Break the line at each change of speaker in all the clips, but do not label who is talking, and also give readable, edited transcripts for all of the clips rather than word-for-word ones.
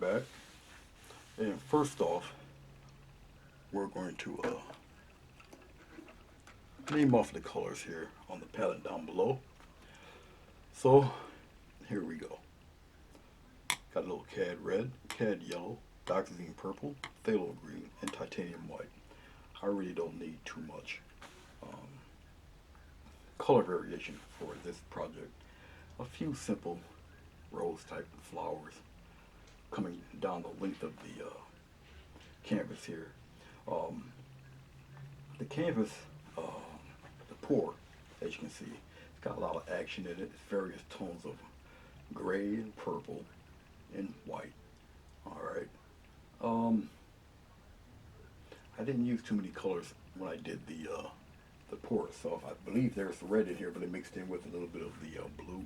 back. And first off, we're going to name off the colors here on the palette down below. So here we go. Got a little cad red, cad yellow, dioxazine purple, phthalo green, and titanium white. I really don't need too much um, color variation for this project. A few simple rose type flowers coming down the length of the canvas here. Um, the canvas, the pour, as you can see, it's got a lot of action in it. It's various tones of gray and purple and white. All right. Um, I didn't use too many colors when I did the pour itself. I believe there's red in here, but it mixed in with a little bit of the blue,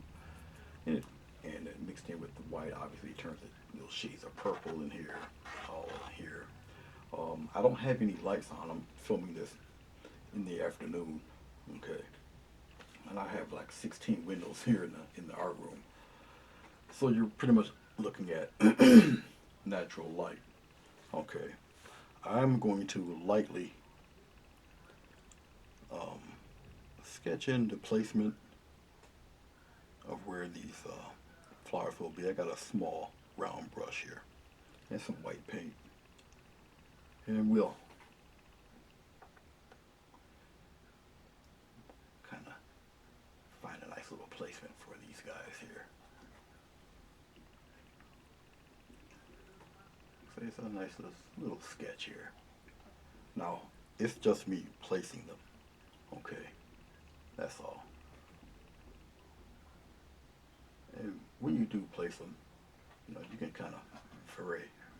and it mixed in with the white. Obviously, it turns it little shades of purple in here, all in here. I don't have any lights on. I'm filming this in the afternoon. Okay, and I have like 16 windows here in the art room, so you're pretty much looking at natural light. Okay, I'm going to lightly um, sketch in the placement of where these flowers will be. I got a small round brush here and some white paint, and we'll kind of find a nice little placement for these guys here. So it's a nice little sketch here. Now, it's just me placing them. Okay, that's all. And when you do place them, you can kind of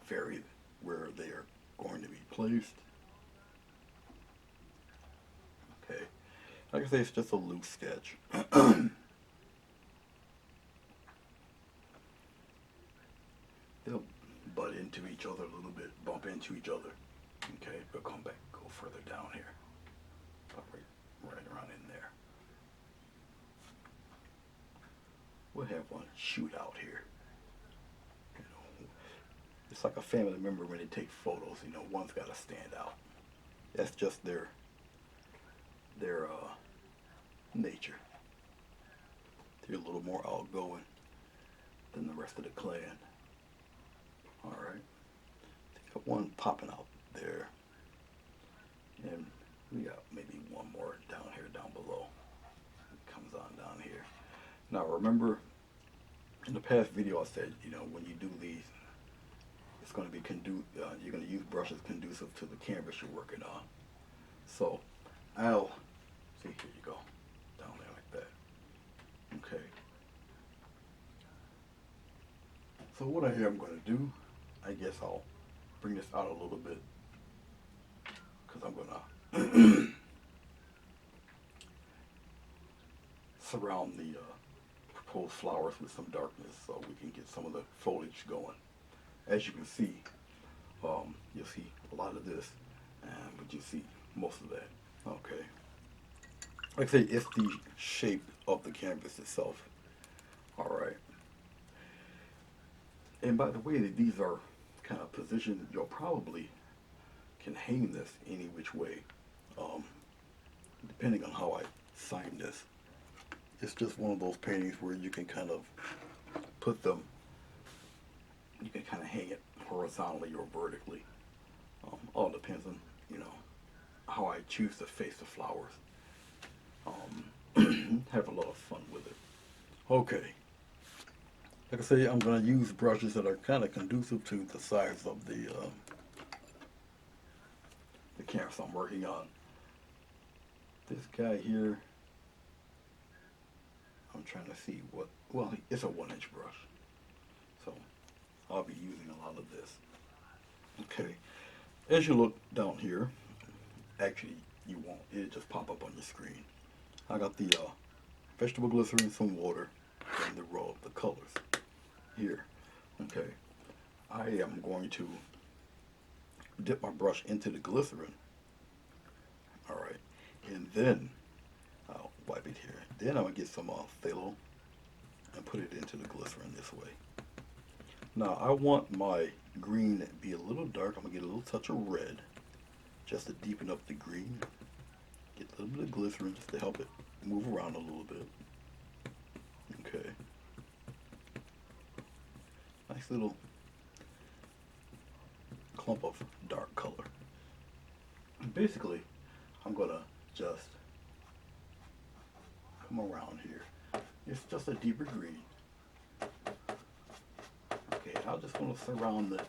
vary where they are going to be placed. Okay, like I say, it's just a loose sketch. They'll butt into each other a little bit, bump into each other. Okay, we'll come back, go further down here. Pop right around in there. We'll have one shoot out here. It's like a family member when they take photos. One's got to stand out. That's just their nature. They're a little more outgoing than the rest of the clan. All right. Got one popping out there, and we got maybe one more down here, down below. It comes on down here. Now remember, in the past video I said, when you do these, it's going to be you're going to use brushes conducive to the canvas you're working on. So I'll see, here you go, down there like that. Okay. So what I'm going to do, I guess I'll bring this out a little bit, because I'm going to surround the proposed flowers with some darkness so we can get some of the foliage going. As you can see, you'll see a lot of this, but you see most of that. Okay. Like I say, it's the shape of the canvas itself. All right. And by the way that these are kind of positioned, you'll probably can hang this any which way, depending on how I sign this. It's just one of those paintings where you can kind of put them, you can kind of hang it horizontally or vertically. All depends on, how I choose to face the flowers. Have a lot of fun with it. Okay. Like I say, I'm going to use brushes that are kind of conducive to the size of the canvas I'm working on. This guy here, I'm trying to see it's a 1-inch brush. So I'll be using a lot of this. Okay. As you look down here, actually you won't, it'll just pop up on your screen. I got the vegetable glycerin, some water, and the colors here. Okay. I am going to dip my brush into the glycerin. All right. And then I'll wipe it here. Then I'm going to get some phthalo and put it into the glycerin this way. Now I want my green to be a little dark. I'm gonna get a little touch of red just to deepen up the green. Get a little bit of glycerin just to help it move around a little bit. Okay. Nice little clump of dark color. And basically, I'm gonna just come around here. It's just a deeper green. Okay, I just want to surround the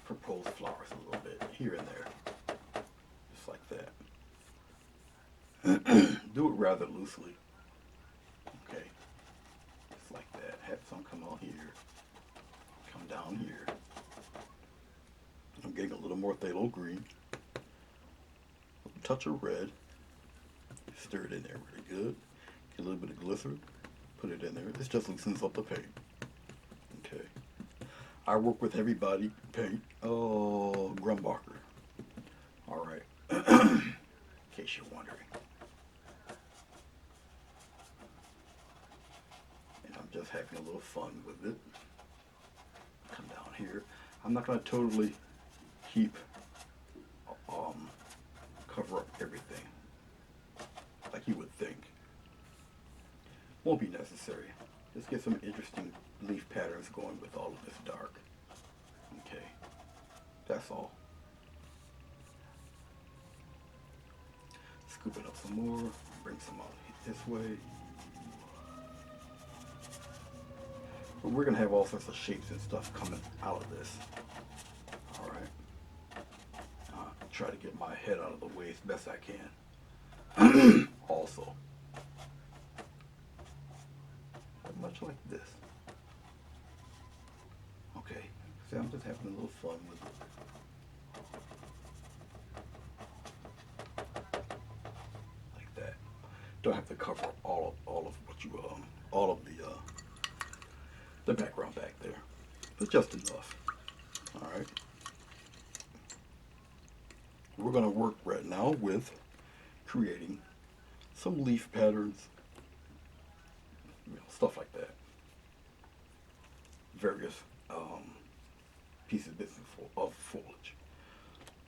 proposed flowers a little bit here and there, just like that. Do it rather loosely. Okay, just like that. Have some come out here, come down here. I'm getting a little more phthalo green, a touch of red. Stir it in there really good. Get a little bit of glycerin, put it in there. This just loosens up the paint. Okay. I work with heavy body paint. Oh, Grumbacher. All right. In case you're wondering. And I'm just having a little fun with it. Come down here. I'm not going to totally keep cover up everything like you would think. Won't be necessary. Just get some interesting leaf patterns going with all of this dark. Okay, that's all. Scooping up some more, bring some out this way. But we're gonna have all sorts of shapes and stuff coming out of this. All right. Try to get my head out of the way as best I can. Also, much like this. Okay, see, I'm just having a little fun with it, like that. Don't have to cover up all of what you all of the background back there, but just enough. All right. We're going to work right now with creating some leaf patterns, stuff like that. Various pieces of foliage.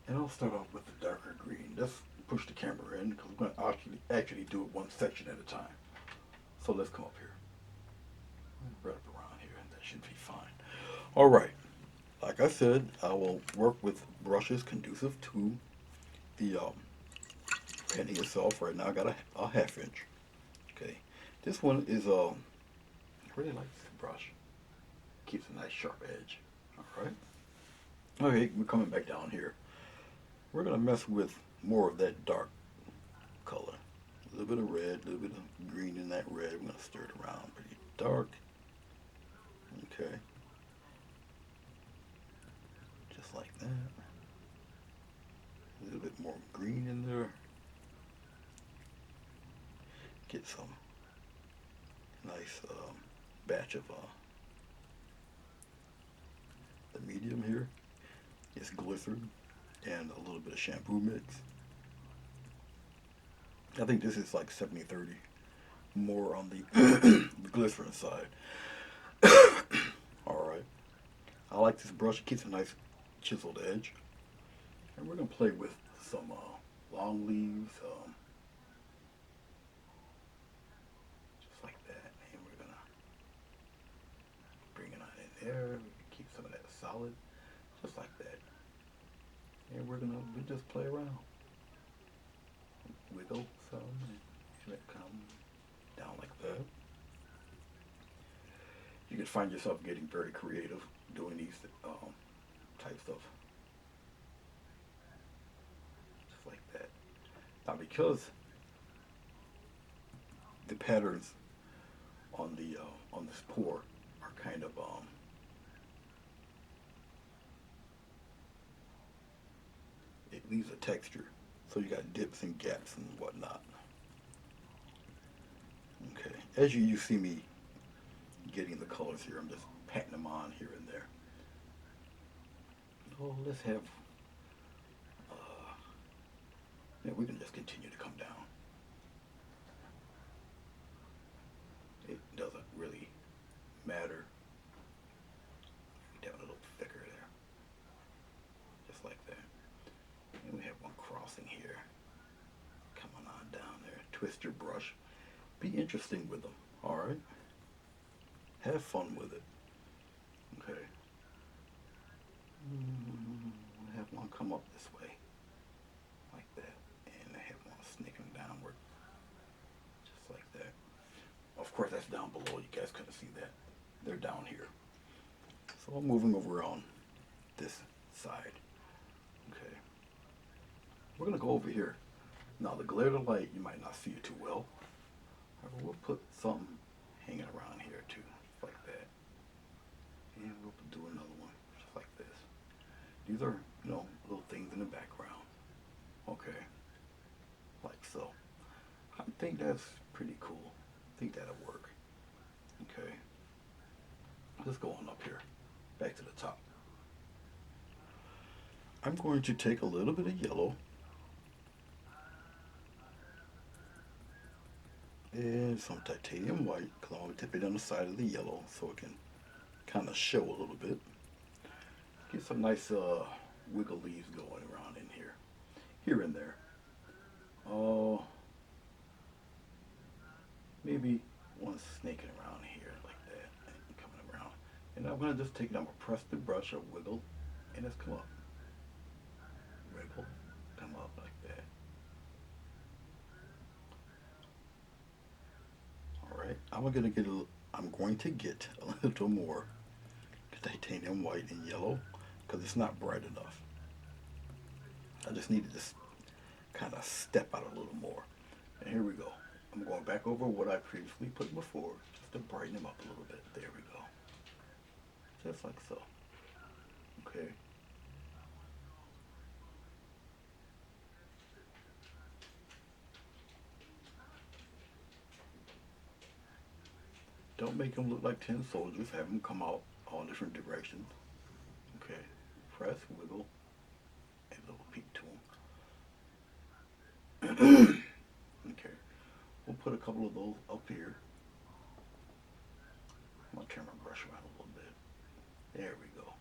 And I'll start off with the darker green. Let's push the camera in because we're going to actually do it one section at a time. So let's come up here. Right up around here, and that should be fine. All right. Like I said, I will work with brushes conducive to the painting itself. Right now I got a ½ inch. Okay, this one is I really like this brush. Keeps a nice sharp edge. All right. Okay, we're coming back down here. We're gonna mess with more of that dark color. A little bit of red, a little bit of green in that red. We're gonna stir it around pretty dark. Okay. Just like that. A little bit more green in there. Get some nice batch of the medium here. It's glycerin and a little bit of shampoo mix. I think this is like 70-30, more on the glycerin side. All right. I like this brush. It keeps a nice chiseled edge. And we're going to play with some long leaves, just like that. And we're going to bring it on in there. Keep some of that solid, just like that. And we're just play around. Wiggle some, and it come down like that. You can find yourself getting very creative doing these types of, just like that. Now, because the patterns on the on this pour are kind of it leaves a texture, so you got dips and gaps and whatnot. Okay, as you see me getting the colors here, I'm just patting them on here and there. Oh, let's have, yeah, we can just continue to come down. It doesn't really matter twist your brush. Be interesting with them, alright? Have fun with it. Okay. Have one come up this way, like that. And I have one snaking downward, just like that. Of course, that's down below. You guys couldn't see that. They're down here. So I'm moving over on this side. Okay. We're going to go over here. Now, the glare of the light, you might not see it too well. However, we'll put something hanging around here too, just like that. And we'll do another one, just like this. These are, you know, little things in the background. Okay. Like so. I think that's pretty cool. I think that'll work. Okay. Let's go on up here. Back to the top. I'm going to take a little bit of yellow and some titanium white, because I want to dip it on the side of the yellow so it can kind of show a little bit. Get some nice wiggle leaves going around in here and there. Oh, maybe one snaking around here like that and coming around. And I'm going to just take it, I'm going to press the brush or wiggle and just come up. Wiggle, come up like that. Alright, I'm going to get a little more titanium white and yellow because it's not bright enough. I just need to just kind of step out a little more. And here we go. I'm going back over what I previously put before just to brighten them up a little bit. There we go. Just like so. Okay. Don't make them look like tin soldiers. Have them come out all different directions. Okay. Press, wiggle, and a little peek to them. Okay. We'll put a couple of those up here. I'm going to turn my brush around a little bit. There we go.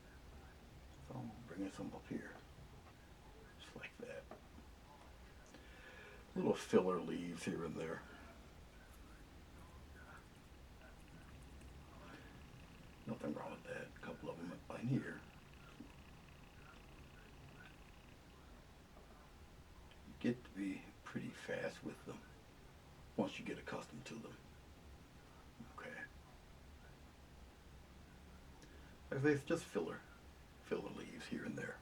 So I'm bringing some up here. Just like that. Little filler leaves here and there. Nothing wrong with that. A couple of them in here. You get to be pretty fast with them once you get accustomed to them. Okay. Like I say, it's just filler leaves here and there.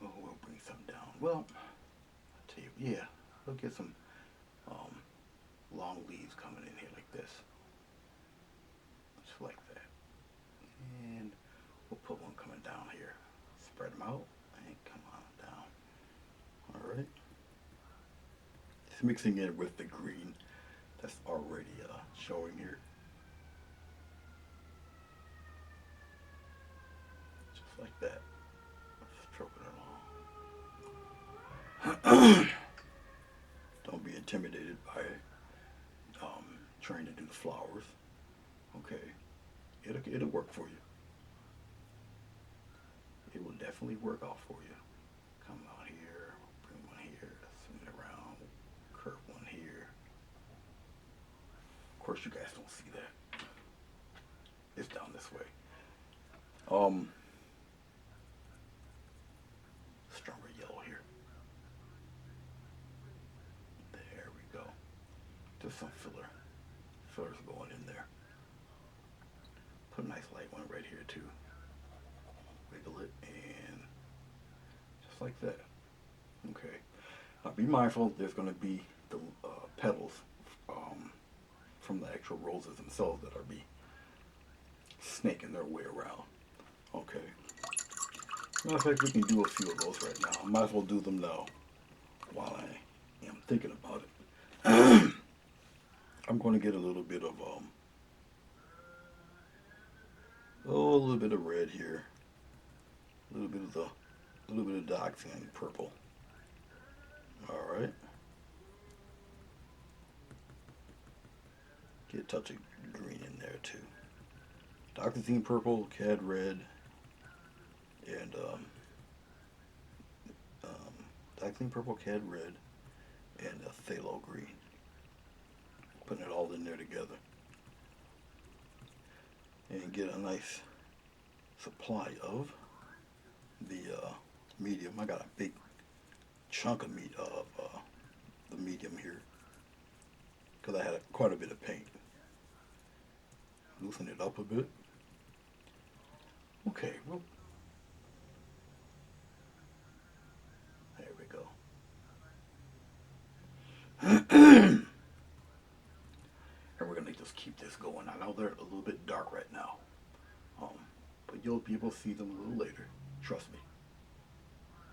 Oh, we'll bring some down. Well, I'll tell you, yeah, we'll get some long leaves coming in here like this. Just like that. And we'll put one coming down here. Spread them out and come on down. Alright. Just mixing it with the green that's already showing here. Just like that. Stroking it along. Don't be intimidated by trying to do the flowers. Okay. It'll work for you. It will definitely work out for you. Come out here, bring one here, swing it around, curve one here. Of course, you guys don't see that. It's down this way. Stronger yellow here. There we go. Just some fillers going in there. Put a nice light one right here too. Wiggle it and just like that. Okay. Now be mindful. There's going to be the petals from the actual roses themselves that are be snaking their way around. Okay. Matter of fact, we can do a few of those right now. I might as well do them now while I am thinking about it. I'm going to get a little bit of a little bit of red here, a little bit of the oxygen purple. All right. Get a touch of green in there too. Dioxazine purple, cad red, and Daxing purple, cad red, and a phthalo green. Putting it all in there together. And get a nice supply of the medium. I got a big chunk of meat of the medium here because I had quite a bit of paint. Loosen it up a bit. Okay, well, there we go. And we're gonna just keep this going. I know they're a little bit dark right now, but you'll be able to see them a little later. Trust me.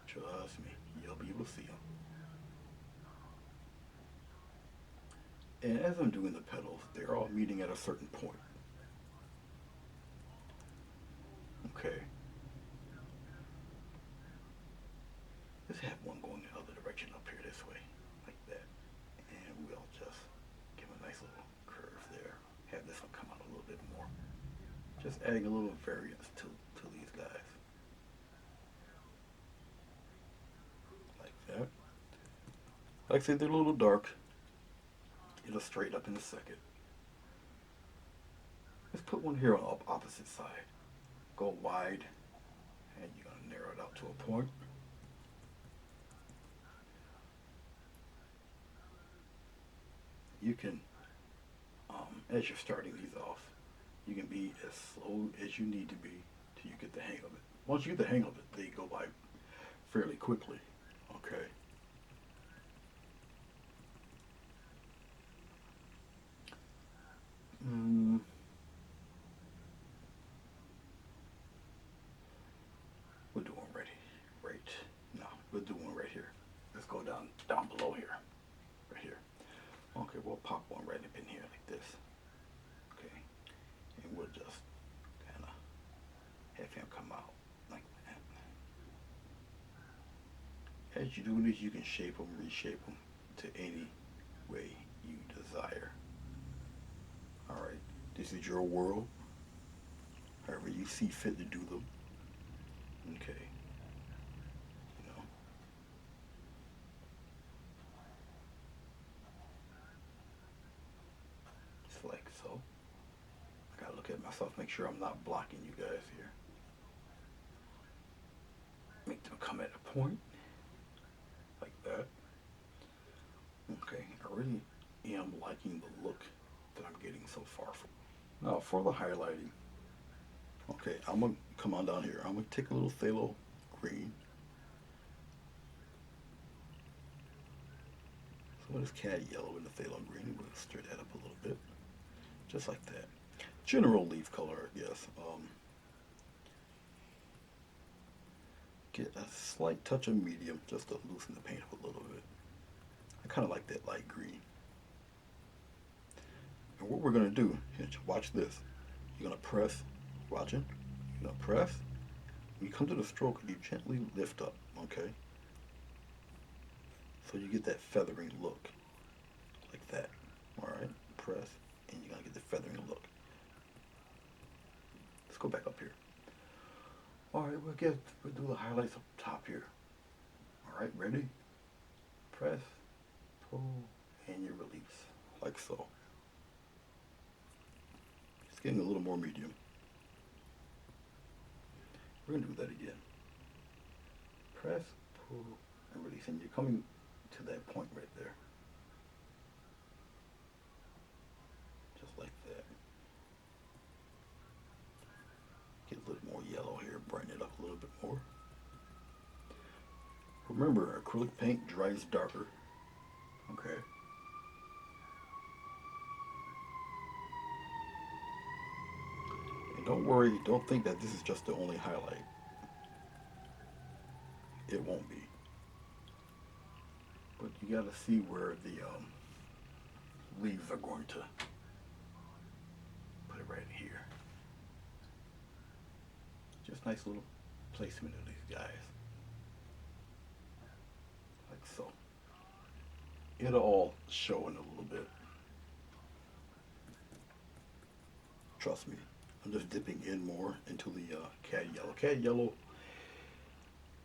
Trust me. You'll be able to see them. And as I'm doing the petals, they're all meeting at a certain point. Okay. Let's have one going the other direction up here this way, like that. And we'll just give a nice little curve there. Have this one come out a little bit more. Just adding a little variance to these guys. Like that. Like I said, they're a little dark. It'll straighten up in a second. Let's put one here on the opposite side. Go wide, and you're going to narrow it out to a point. You can, as you're starting these off, you can be as slow as you need to be till you get the hang of it. Once you get the hang of it, they go by fairly quickly. Okay. We'll do one right now. We'll do one right here. Let's go down below here, right here. Okay, we'll pop one right up in here like this. Okay, and we'll just kind of have him come out like that. As you do this, you can shape them, reshape them to any way you desire. All right, this is your world. However you see fit to do them. Okay. You know. Just like so. I gotta look at myself, make sure I'm not blocking you guys here. Make them come at a point. Like that. Okay, I really am liking the look that I'm getting so far. Now for the highlighting. Okay, I'm gonna come on down here. I'm gonna take a little phthalo green. Some of this cad yellow in the phthalo green. We'll stir that up a little bit, just like that. General leaf color, I guess. Get a slight touch of medium just to loosen the paint up a little bit. I kind of like that light green. And what we're gonna do, watch this. You're gonna press. Watching. You're gonna press. When you come to the stroke, you gently lift up, okay? So you get that feathering look. Like that. Alright? Press, and you're gonna get the feathering look. Let's go back up here. Alright, we'll do the highlights up top here. Alright, ready? Press, pull, and you release. Like so. Just getting a little more medium. We're going to do that again. Press, pull, and release. And you're coming to that point right there. Just like that. Get a little more yellow here. Brighten it up a little bit more. Remember, acrylic paint dries darker. Okay. Don't worry, don't think that this is just the only highlight. It won't be. But you gotta see where the leaves are going to put it right here. Just nice little placement of these guys. Like so. It'll all show in a little bit. Trust me. I'm just dipping in more into the cad yellow. Cad yellow,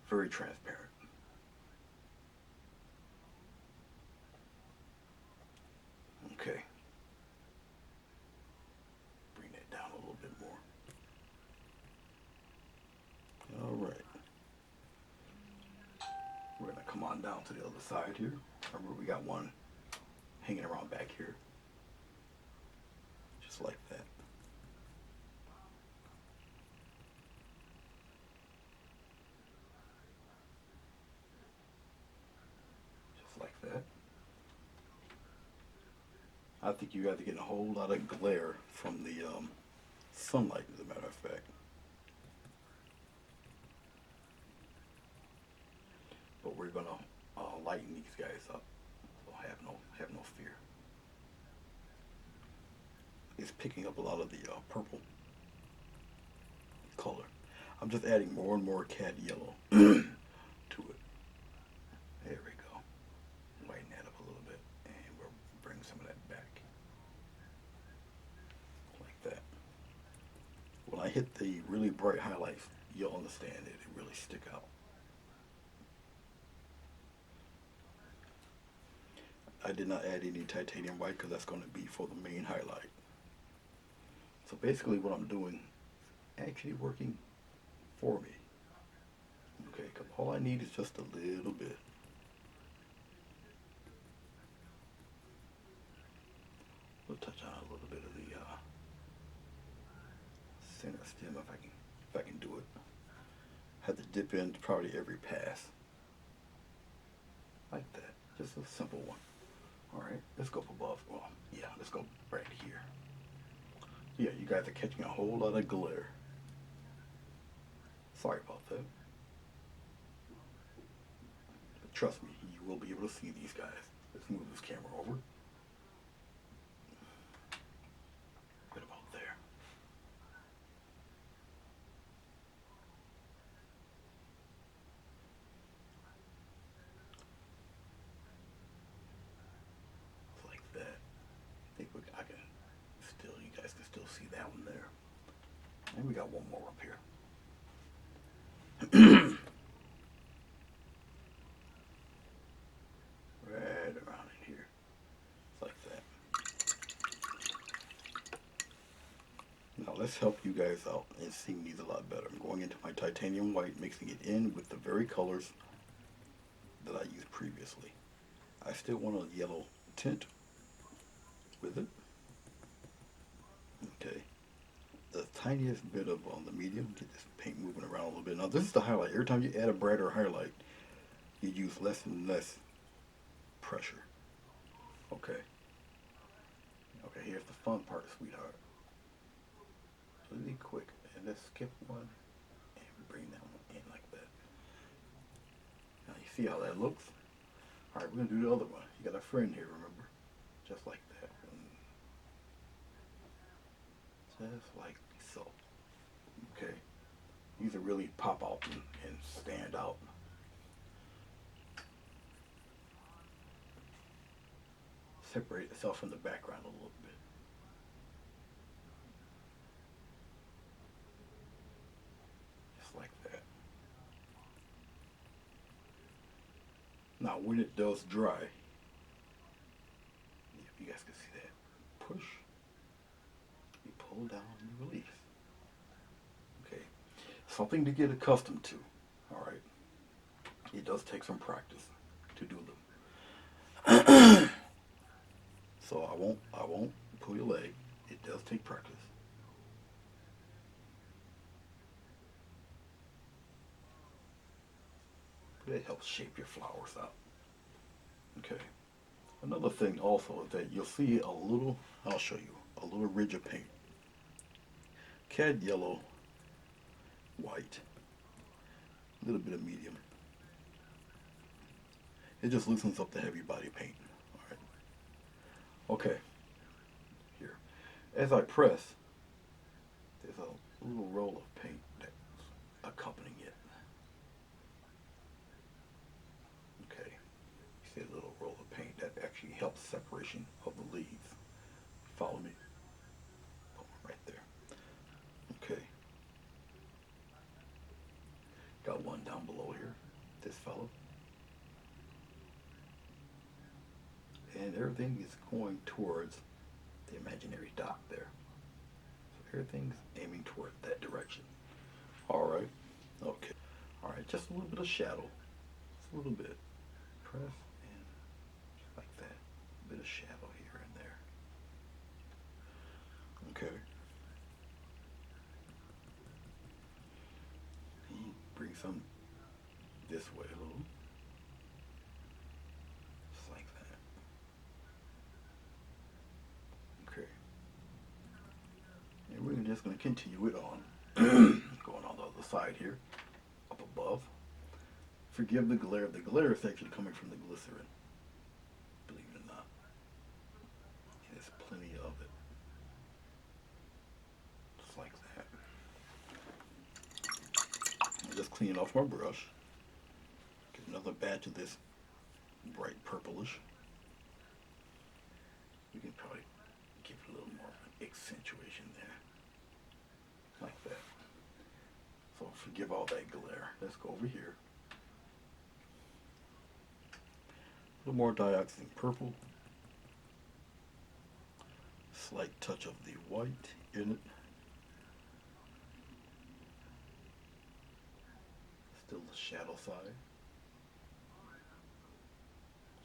very transparent. on down to the other side here. Remember, we got one hanging around back here, just like that. Just like that. I think you guys are getting a whole lot of glare from the sunlight, as a matter of fact. But we're gonna lighten these guys up. So have no fear. It's picking up a lot of the purple color. I'm just adding more and more cad yellow to it. There we go. Lighten that up a little bit, and we'll bring some of that back, like that. When I hit the really bright highlights, you'll understand it. It really stick out. I did not add any titanium white because that's going to be for the main highlight. So basically what I'm doing is actually working for me. Okay, because all I need is just a little bit. We'll touch on a little bit of the center stem if I can do it. Have to dip in probably every pass. Like that. Just a simple one. Alright, let's go above. Well, yeah, let's go right here. Yeah, you guys are catching a whole lot of glare. Sorry about that. But trust me, you will be able to see these guys. Let's move this camera over. Right about there. Like that. I think I can still, you guys can still see that one there. And we got one more up here. Right around in here. Like that. Now let's help you guys out and see these a lot better. I'm going into my titanium white, mixing it in with the very colors that I used previously. I still want a yellow tint with it. Okay. The tiniest bit of on the medium, get this paint moving around a little bit. Now this is the highlight. Every time you add a brighter highlight, you use less and less pressure. Okay. Okay, here's the fun part, sweetheart. Really quick, and let's skip one and bring that one in like that. Now you see how that looks? Alright, we're gonna do the other one. You got a friend here, remember? Just like that. Just like so. Okay. These are really pop out and stand out. Separate itself from the background a little bit. Just like that. Now when it does dry, if you guys can see that, push, you pull down, you release. Okay. Something to get accustomed to. Alright. It does take some practice to do them. So I won't pull your leg. It does take practice. But it helps shape your flowers out. Okay. Another thing also is that you'll see a little, I'll show you, a little ridge of paint. Cad yellow, white, a little bit of medium. It just loosens up the heavy body paint. Alright. Okay. Here. As I press, there's a little roll of paint that's accompanying it. Okay. You see a little roll of paint that actually helps separation of the leaves. Follow me? Put one right there. Okay. Got one down below here. This fellow. And everything is going towards the imaginary dot there. So everything's aiming toward that direction. Alright. Okay. Alright, just a little bit of shadow. Just a little bit. press and just like that. A bit of shadow here and there. Okay. And bring some this way a little. Just like that. Okay. And we're just going to continue it on. Going on the other side here. Up above. Forgive the glare. The glare is actually coming from the glycerin. Believe it or not. There's plenty of it. Just like that. I'm just cleaning off my brush. Get another batch of this bright purplish. We can probably give it a little more accentuation there. Like that. So forgive all that glare. Let's go over here. A little more dioxazine purple. Slight touch of the white in it. Still the shadow side.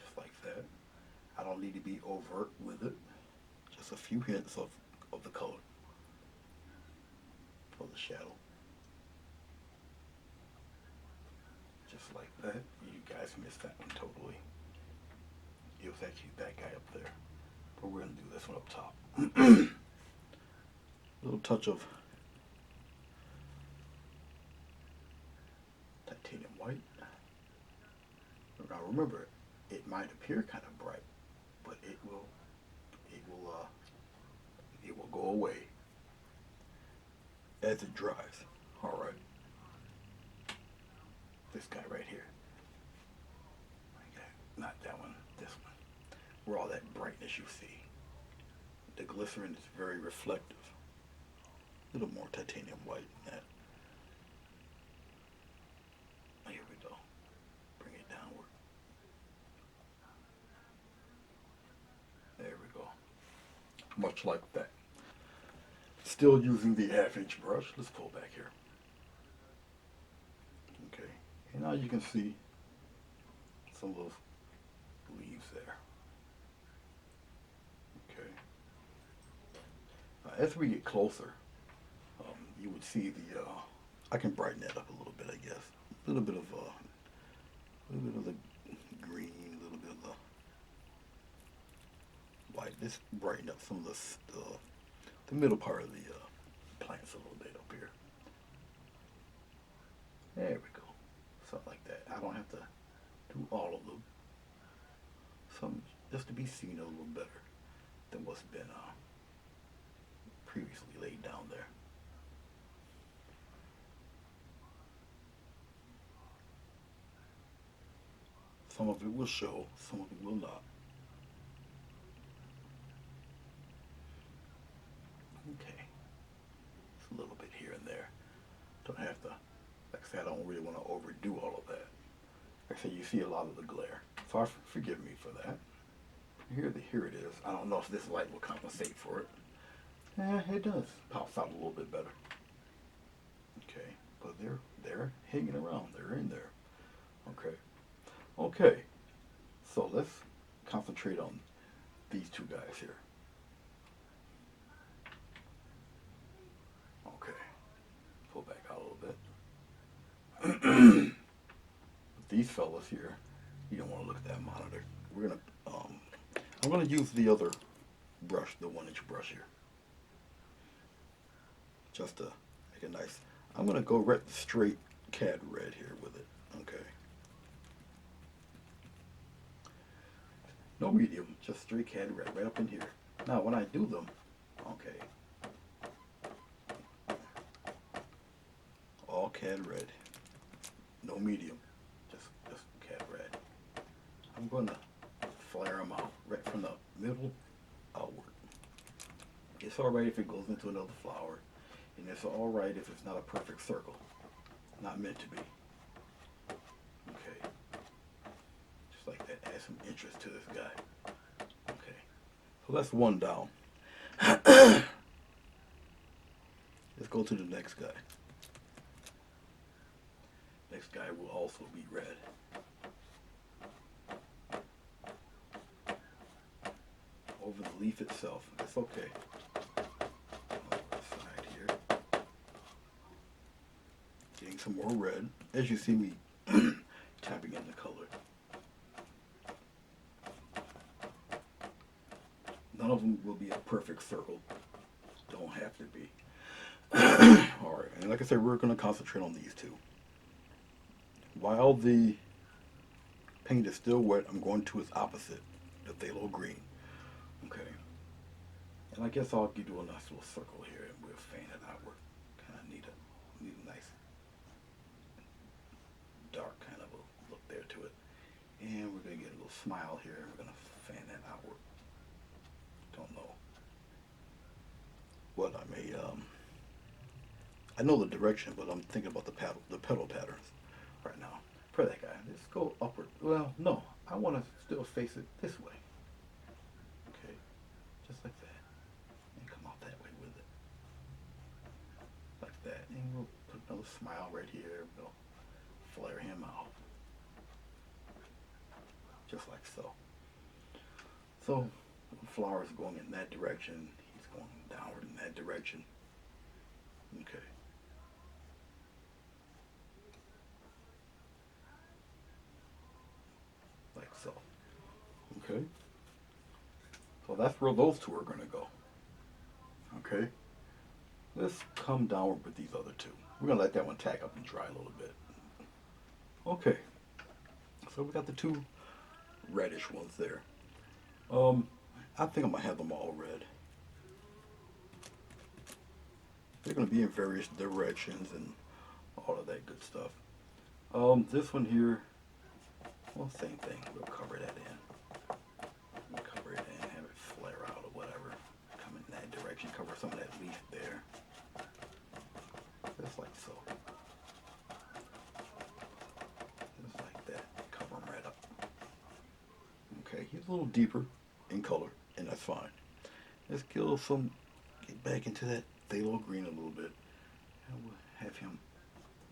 Just like that. I don't need to be overt with it. Just a few hints of the color for the shadow. Just like that. You guys missed that one totally. It was actually that guy up there. But we're going to do this one up top. A little touch of titanium white. Now remember, it might appear kind of bright, but it will go away as it dries. All right. This guy right here. Okay, not that one. This one. Where all that brightness you see. The glycerin is very reflective. A little more titanium white in that. Here we go. Bring it downward. There we go. Much like that. Still using the 1/2" brush. Let's pull back here. Okay. And now you can see some of those leaves there. Okay. As we get closer, you would see the. I can brighten that up a little bit, I guess. A little bit of the green, a little bit of the white. Just brighten up some of the middle part of the plants a little bit up here. There we go. Something like that. I don't have to do all of them. Some just to be seen a little better than what's been previously laid down there. Some of it will show, some of it will not. Okay. It's a little bit here and there. Don't have to, like I said, I don't really want to overdo all of that. Like I said, you see a lot of the glare. So forgive me for that. Here it is. I don't know if this light will compensate for it. It does. Pops out a little bit better. Okay. But they're hanging around. They're in there. Okay. Okay. So let's concentrate on these two guys here. Okay. Pull back out a little bit. These fellas here, you don't want to look at that monitor. I'm gonna use the other brush, the 1" brush here, just to make it nice. I'm gonna go straight cad red here with it. Okay. No medium, just straight cad red right up in here. Now when I do them, okay, all cad red, no medium, just cad red. I'm gonna flare them out right from the middle outward. It's alright if it goes into another flower, and it's alright if it's not a perfect circle. Not meant to be. Okay. Just like that, add some interest to this guy. Okay. So that's one down. Let's go to the next guy. Next guy will also be red. leaf itself. It's okay. On the side here. Getting some more red. As you see me tapping in the color. None of them will be a perfect circle. Don't have to be. Alright, and like I said, we're going to concentrate on these two. While the paint is still wet, I'm going to its opposite, the phthalo green. Okay. And I guess I'll do a nice little circle here and we'll fan it outward. Kind of need a nice dark kind of a look there to it. And we're going to get a little smile here. We're going to fan that outward. Don't know what I may, I know the direction, but I'm thinking about the petal patterns right now. For that guy, let's go upward. Well, no, I want to still face it this way. Okay, just like that. And come out that way with it. Like that. And we'll put another smile right here. We'll flare him out. Just like so. So, the flower is going in that direction. He's going downward in that direction. Okay. Like so. Okay. So that's where those two are going to go. Okay. Let's come downward with these other two. We're going to let that one tack up and dry a little bit. Okay. So we got the two reddish ones there. I think I'm going to have them all red. They're going to be in various directions and all of that good stuff. This one here, well, same thing. We'll cover that in. We'll cover it in, have it flare out or whatever. Come in that direction, cover some of that leaf there. Just like so. Just like that. Cover them right up. Okay, he's a little deeper in color, and that's fine. Let's get back into that phthalo green a little bit, and we'll have him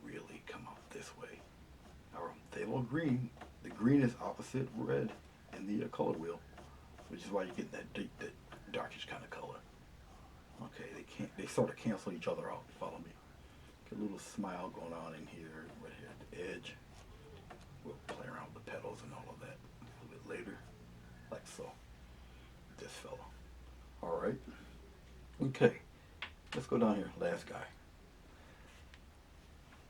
really come out this way. Our phthalo green, the green is opposite red in the color wheel, which is why you get that deep, that darkish kind of color. Okay, they sort of cancel each other out. Follow me. Get a little smile going on in here, right here at the edge. We'll play around with the petals and all of that a little bit later, like so. This fella. All right. Okay. Let's go down here. Last guy.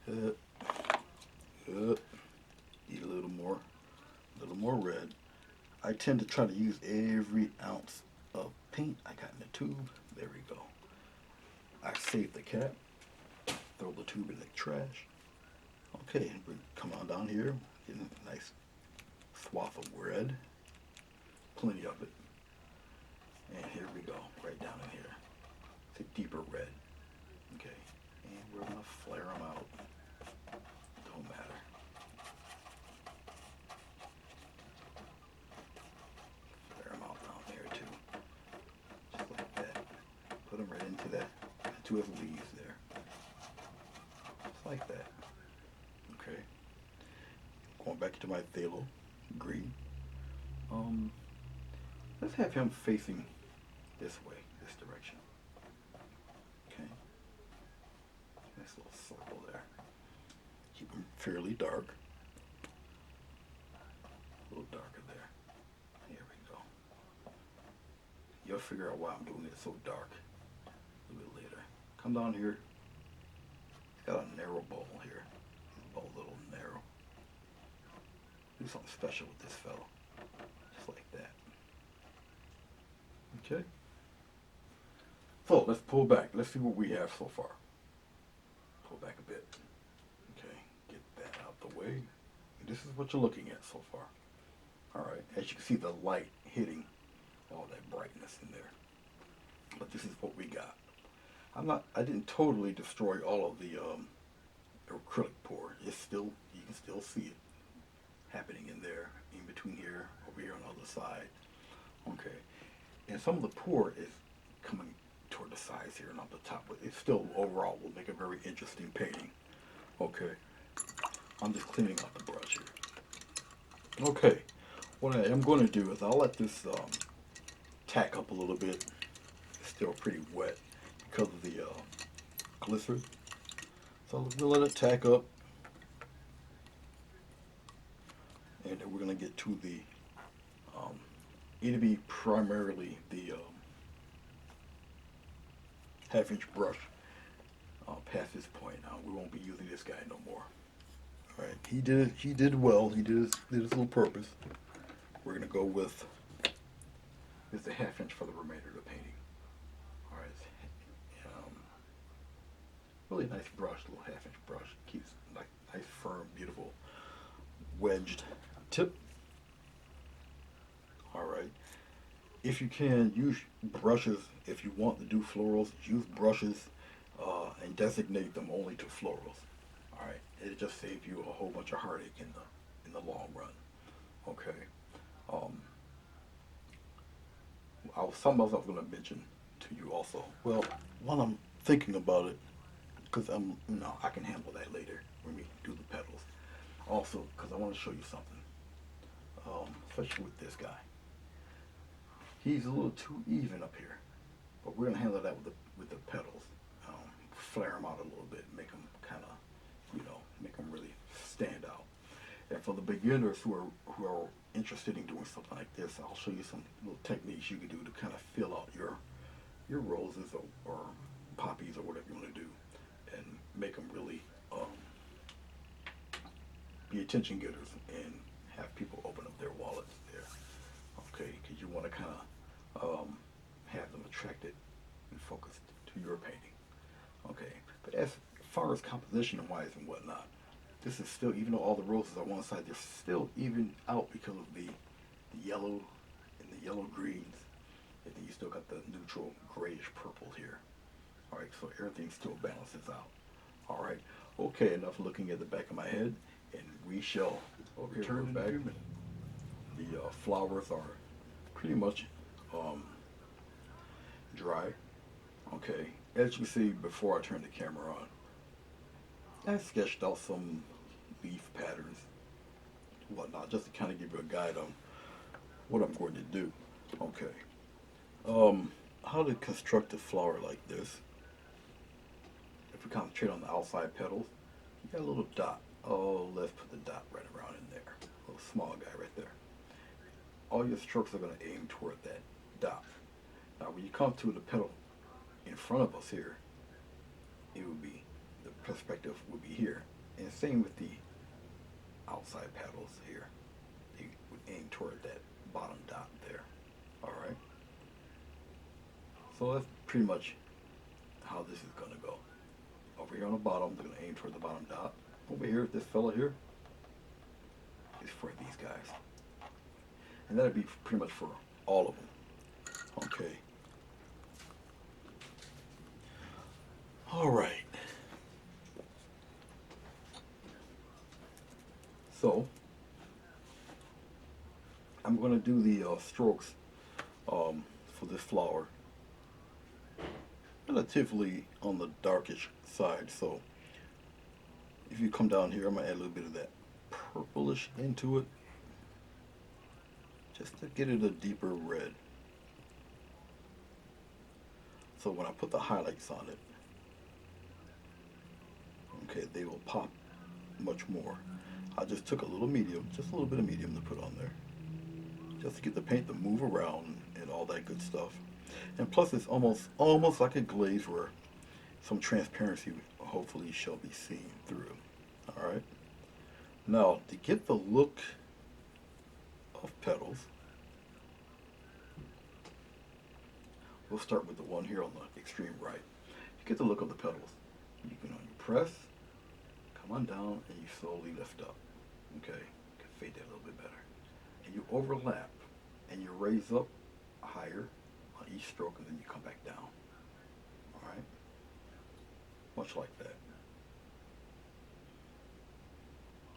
Need a little more red. I tend to try to use every ounce of paint I got in the tube. There we go. I save the cap. Throw the tube in the trash. Okay, we come on down here. Get a nice swath of red. Plenty of it. And here we go, right down in here. It's a deeper red. Okay, and we're gonna flare them out. Don't matter. Flare them out down there too. Just like that. Put them right into his leaves there. Just like that. Okay. Going back to my phthalo green. Let's have him facing this way, this direction. Okay. Nice little circle there. Keep them fairly dark. A little darker there. Here we go. You'll figure out why I'm doing it so dark a little bit later. Come down here. It's got a narrow bowl here. His bowl a little narrow. Do something special with this fellow. Just like that. Okay. So let's pull back. Let's see what we have so far. Pull back a bit. Okay. Get that out the way. And this is what you're looking at so far. Alright. As you can see, the light hitting all that brightness in there. But this is what we got. I didn't totally destroy all of the acrylic pour. It's still, you can still see it happening in there, in between here, over here on the other side. Okay. And some of the pour is coming toward the sides here and up the top, but it still overall will make a very interesting painting. Okay, I'm just cleaning up the brush here. Okay, what I am going to do is I'll let this tack up a little bit. It's still pretty wet because of the glycerin. So we'll let it tack up, and then we're gonna get to the it'll be primarily the 1/2 inch brush past this point. Now we won't be using this guy no more. All right, he did well. He did his little purpose. We're gonna go with the 1/2 inch for the remainder of the painting. All right, really nice brush, little 1/2 inch brush. Keeps like nice, firm, beautiful, wedged tip. All right. If you can, use brushes. If you want to do florals, use brushes and designate them only to florals. All right. It'll just save you a whole bunch of heartache in the long run. Okay. Something else I was going to mention to you also. Well, while I'm thinking about it, because I can handle that later when we do the petals. Also, because I want to show you something, especially with this guy. He's a little too even up here, but we're gonna handle that with the petals. Flare them out a little bit, make them kind of, make them really stand out. And for the beginners who are interested in doing something like this, I'll show you some little techniques you can do to kind of fill out your roses or poppies or whatever you want to do, and make them really be attention getters and have people open up their wallets there. Okay, because you want to kind of have them attracted and focused to your painting. Okay, but as far as composition wise and whatnot, this is still, even though all the roses on one side, they're still even out because of the yellow and the yellow greens, and then you still got the neutral grayish purple here. All right, so everything still balances out. All right, okay, enough looking at the back of my head, and we shall return back. The flowers are pretty much dry. Okay, as you see before I turn the camera on, I sketched out some leaf patterns, whatnot, just to kind of give you a guide on what I'm going to do. Okay, how to construct a flower like this. If we concentrate on the outside petals, you got a little dot. Oh, let's put the dot right around in there. A little small guy right there. All your strokes are going to aim toward that dot. Now when you come to the petal in front of us here, it would be, the perspective would be here. And same with the outside petals here. They would aim toward that bottom dot there. Alright? So that's pretty much how this is going to go. Over here on the bottom, they're going to aim toward the bottom dot. Over here, this fella here is for these guys. And that'll be pretty much for all of them. Okay. All right. So, I'm going to do the strokes for this flower relatively on the darkish side. So, if you come down here, I'm going to add a little bit of that purplish into it, just to get it a deeper red. So when I put the highlights on it, okay, they will pop much more. I just took a little medium, just a little bit of medium to put on there, just to get the paint to move around and all that good stuff. And plus it's almost like a glaze where some transparency hopefully shall be seen through. Alright. Now to get the look of petals, we'll start with the one here on the extreme right. To get the look of the petals, you can press, come on down, and you slowly lift up. Okay, you can fade that a little bit better. And you overlap, and you raise up higher on each stroke, and then you come back down. Alright? Much like that.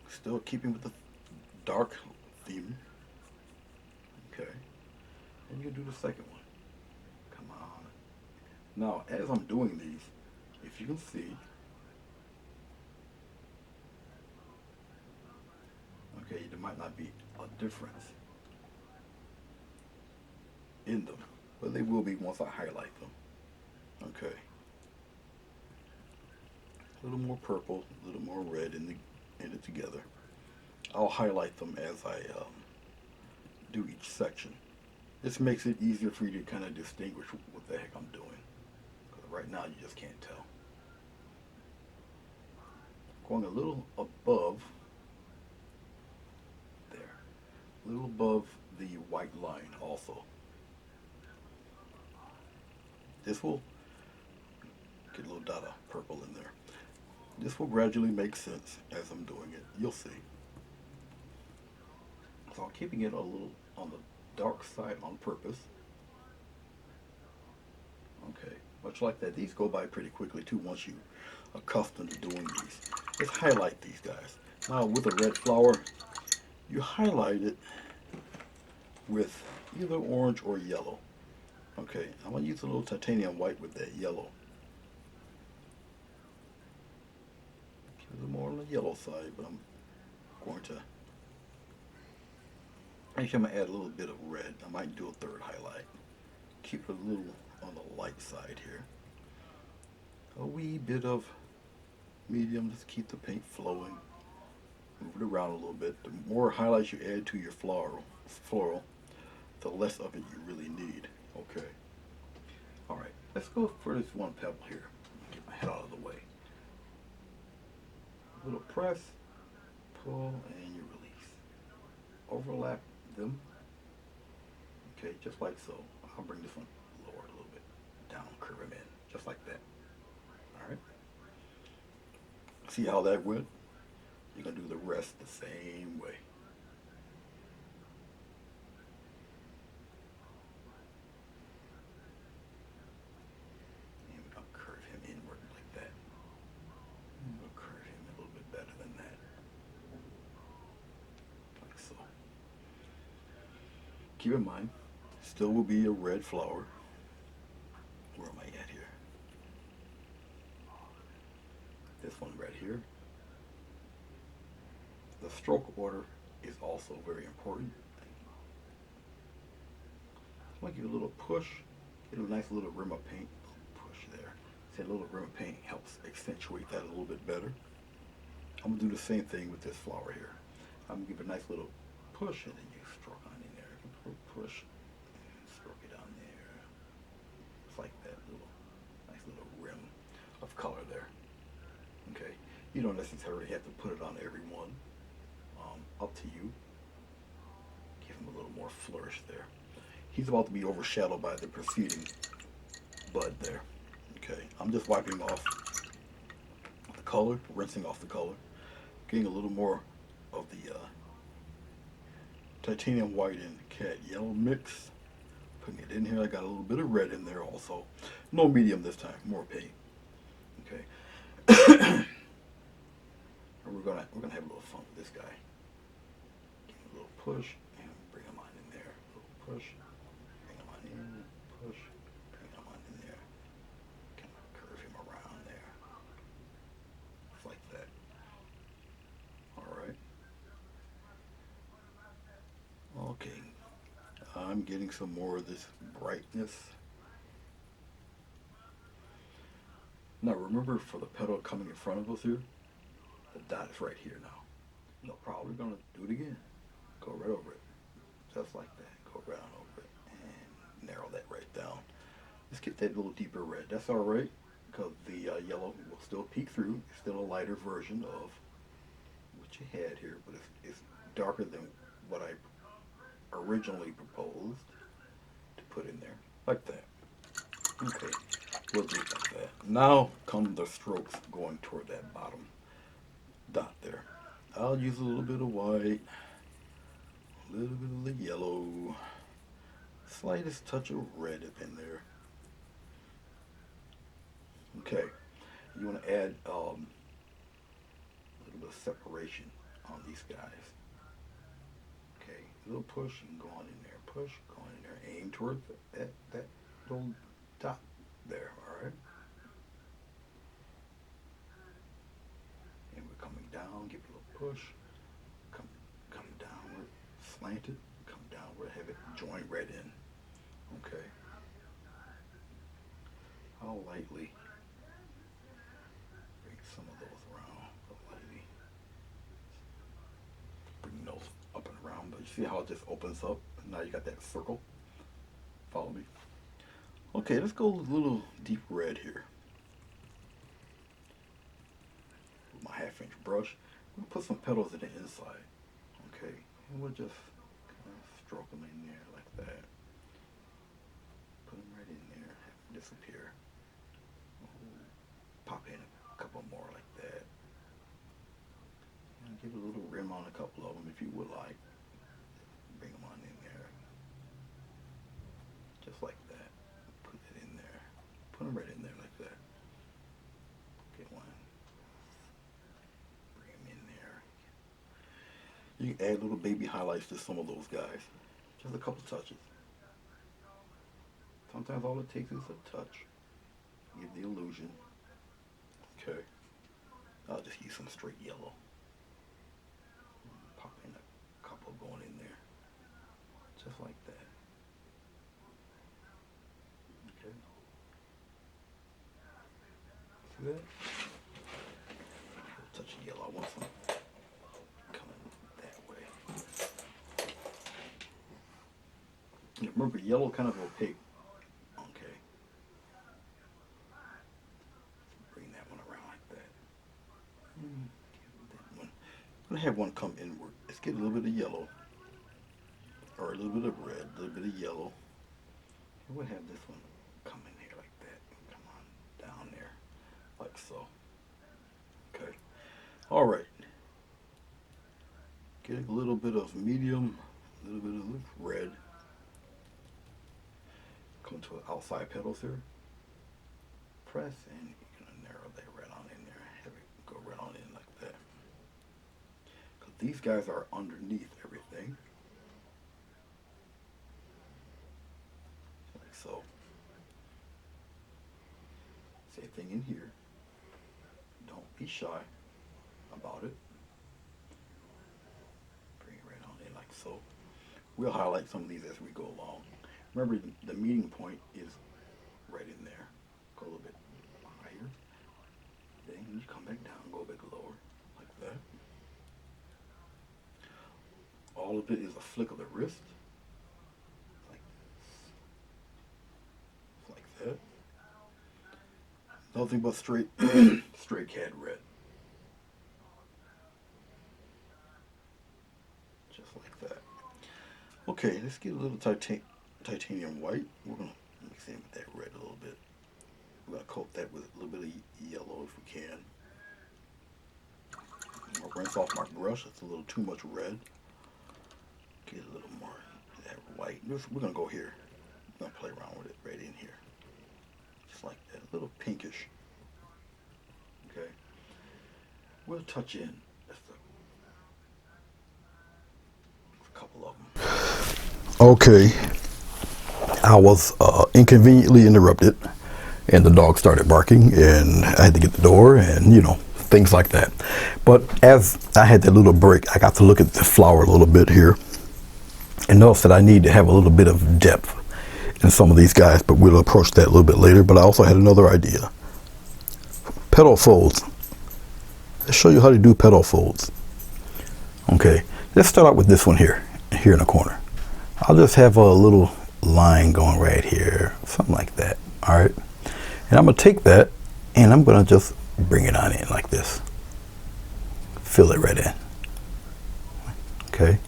Still keeping with the dark theme. Okay. And you do the second one. Come on. Now, as I'm doing these, if you can see, okay, there might not be a difference in them. but they will be once I highlight them. Okay, a little more purple, a little more red in it together. I'll highlight them as I do each section. This makes it easier for you to kind of distinguish what the heck I'm doing. 'Cause right now you just can't tell. Going a little above there, a little above the white line also. This will get a little dot of purple in there. This will gradually make sense as I'm doing it. You'll see. So I'm keeping it a little on the dark side on purpose. Okay, much like that. These go by pretty quickly too once you are accustomed to doing these. Let's highlight these guys. Now with a red flower, you highlight it with either orange or yellow. Okay, I'm going to use a little titanium white with that yellow. A little more on the yellow side, but I'm going to, actually I'm going to add a little bit of red. I might do a third highlight. Keep it a little on the light side here. A wee bit of medium, just keep the paint flowing. Move it around a little bit. The more highlights you add to your floral, the less of it you really need. Okay. Alright, let's go for this one pebble here. Get my head out of the way. A little press, pull, and you release. Overlap them. Okay, just like so. I'll bring this one lower a little bit. Down, curve him in. Just like that. Alright. See how that went? You're going to do the rest the same way. And we're going to curve him inward like that. And we'll curve him a little bit better than that. Like so. Keep in mind, still will be a red flower. Where am I at here? This one right here. The stroke order is also very important. I'm going to give it a little push, get a nice little rim of paint, push there. See, a little rim of paint helps accentuate that a little bit better. I'm going to do the same thing with this flower here. I'm going to give it a nice little push and then you stroke on in there. A little push and stroke it on there. Just like that, nice little rim of color there. Okay, you don't necessarily have to put it on every one. Up to you. Give him a little more flourish there. He's about to be overshadowed by the preceding bud there. Okay, I'm just wiping off the color, rinsing off the color, getting a little more of the titanium white and cat yellow mix, putting it in here. I got a little bit of red in there also. No medium this time, more paint. Okay. And we're gonna have a little fun with this guy. Push and bring them on in there. A little push, bring them on in, push, bring them on in there. Kind of curve him around there. Just like that. Alright. Okay. I'm getting some more of this brightness. Now remember, for the petal coming in front of us here, the dot is right here now. No problem. We're going to do it again. Go right over it, just like that. Go right on over it and narrow that right down. Let's get that little deeper red. That's all right, because the yellow will still peek through. It's still a lighter version of what you had here, but it's darker than what I originally proposed to put in there, like that. Okay, we'll do it like that. Now come the strokes going toward that bottom dot there. I'll use a little bit of white. A little bit of the yellow, slightest touch of red up in there. Okay, you want to add a little bit of separation on these guys. Okay, a little push and go on in there. Push, go on in there. Aim toward that little dot there. All right. And we're coming down. Give it a little push. Come downward. Slanted, come downward, have it join right in. Okay. I'll lightly bring some of those around. I'll lightly bring those up and around. But you see how it just opens up? Now you got that circle. Follow me. Okay, let's go a little deep red here. With my 1/2 inch brush, we'll put some petals in the inside. Okay, and we'll just kind of stroke them in there like that. Put them right in there, have them disappear. Pop in a couple more like that. And give a little rim on a couple of them if you would like. Bring them on in there. Just like that. Put it in there. Put them right in there like that. Get one. Bring them in there. You can add little baby highlights to some of those guys. Just a couple touches. Sometimes all it takes is a touch. Give the illusion. Okay. I'll just use some straight yellow. Pop in a couple going in there. Just like that. Okay. See that? A touch of yellow. I want some coming that way. And remember, yellow kind of opaque. Okay. Bring that one around like that. That one. I'm gonna have one come inward. Let's get a little bit of yellow. Or a little bit of red, a little bit of yellow. And we'll have this one come in here like that. Come on down there, like so. Okay. All right. Get a little bit of medium, a little bit of red. Come to the outside petals here. Press and you're gonna narrow that red on in there. Have it go right on in like that. Because these guys are underneath everything. So, same thing in here. Don't be shy about it. Bring it right on in like so. We'll highlight some of these as we go along. Remember, the meeting point is right in there. Go a little bit higher. Then you come back down, go a bit lower, like that. All of it is a flick of the wrist. That. Nothing but straight straight cad red. Just like that. Okay, let's get a little titanium white. We're going to mix in with that red a little bit. We're going to coat that with a little bit of yellow if we can. I'll rinse off my brush. It's a little too much red. Get a little more of that white. We're going to go here. We're going to play around with it right in here. Like that, a little pinkish. Okay, we'll touch in just a couple of them. Okay, I was inconveniently interrupted, and the dog started barking, and I had to get the door, and you know, things like that. But as I had that little break, I got to look at the flower a little bit here, and notice that I need to have a little bit of depth in some of these guys, but we'll approach that a little bit later. But I also had another idea. Petal folds. Let's show you how to do petal folds. Okay, let's start out with this one here in the corner. I'll just have a little line going right here, something like that. All right, and I'm gonna take that and I'm gonna just bring it on in like this. Fill it right in. Okay,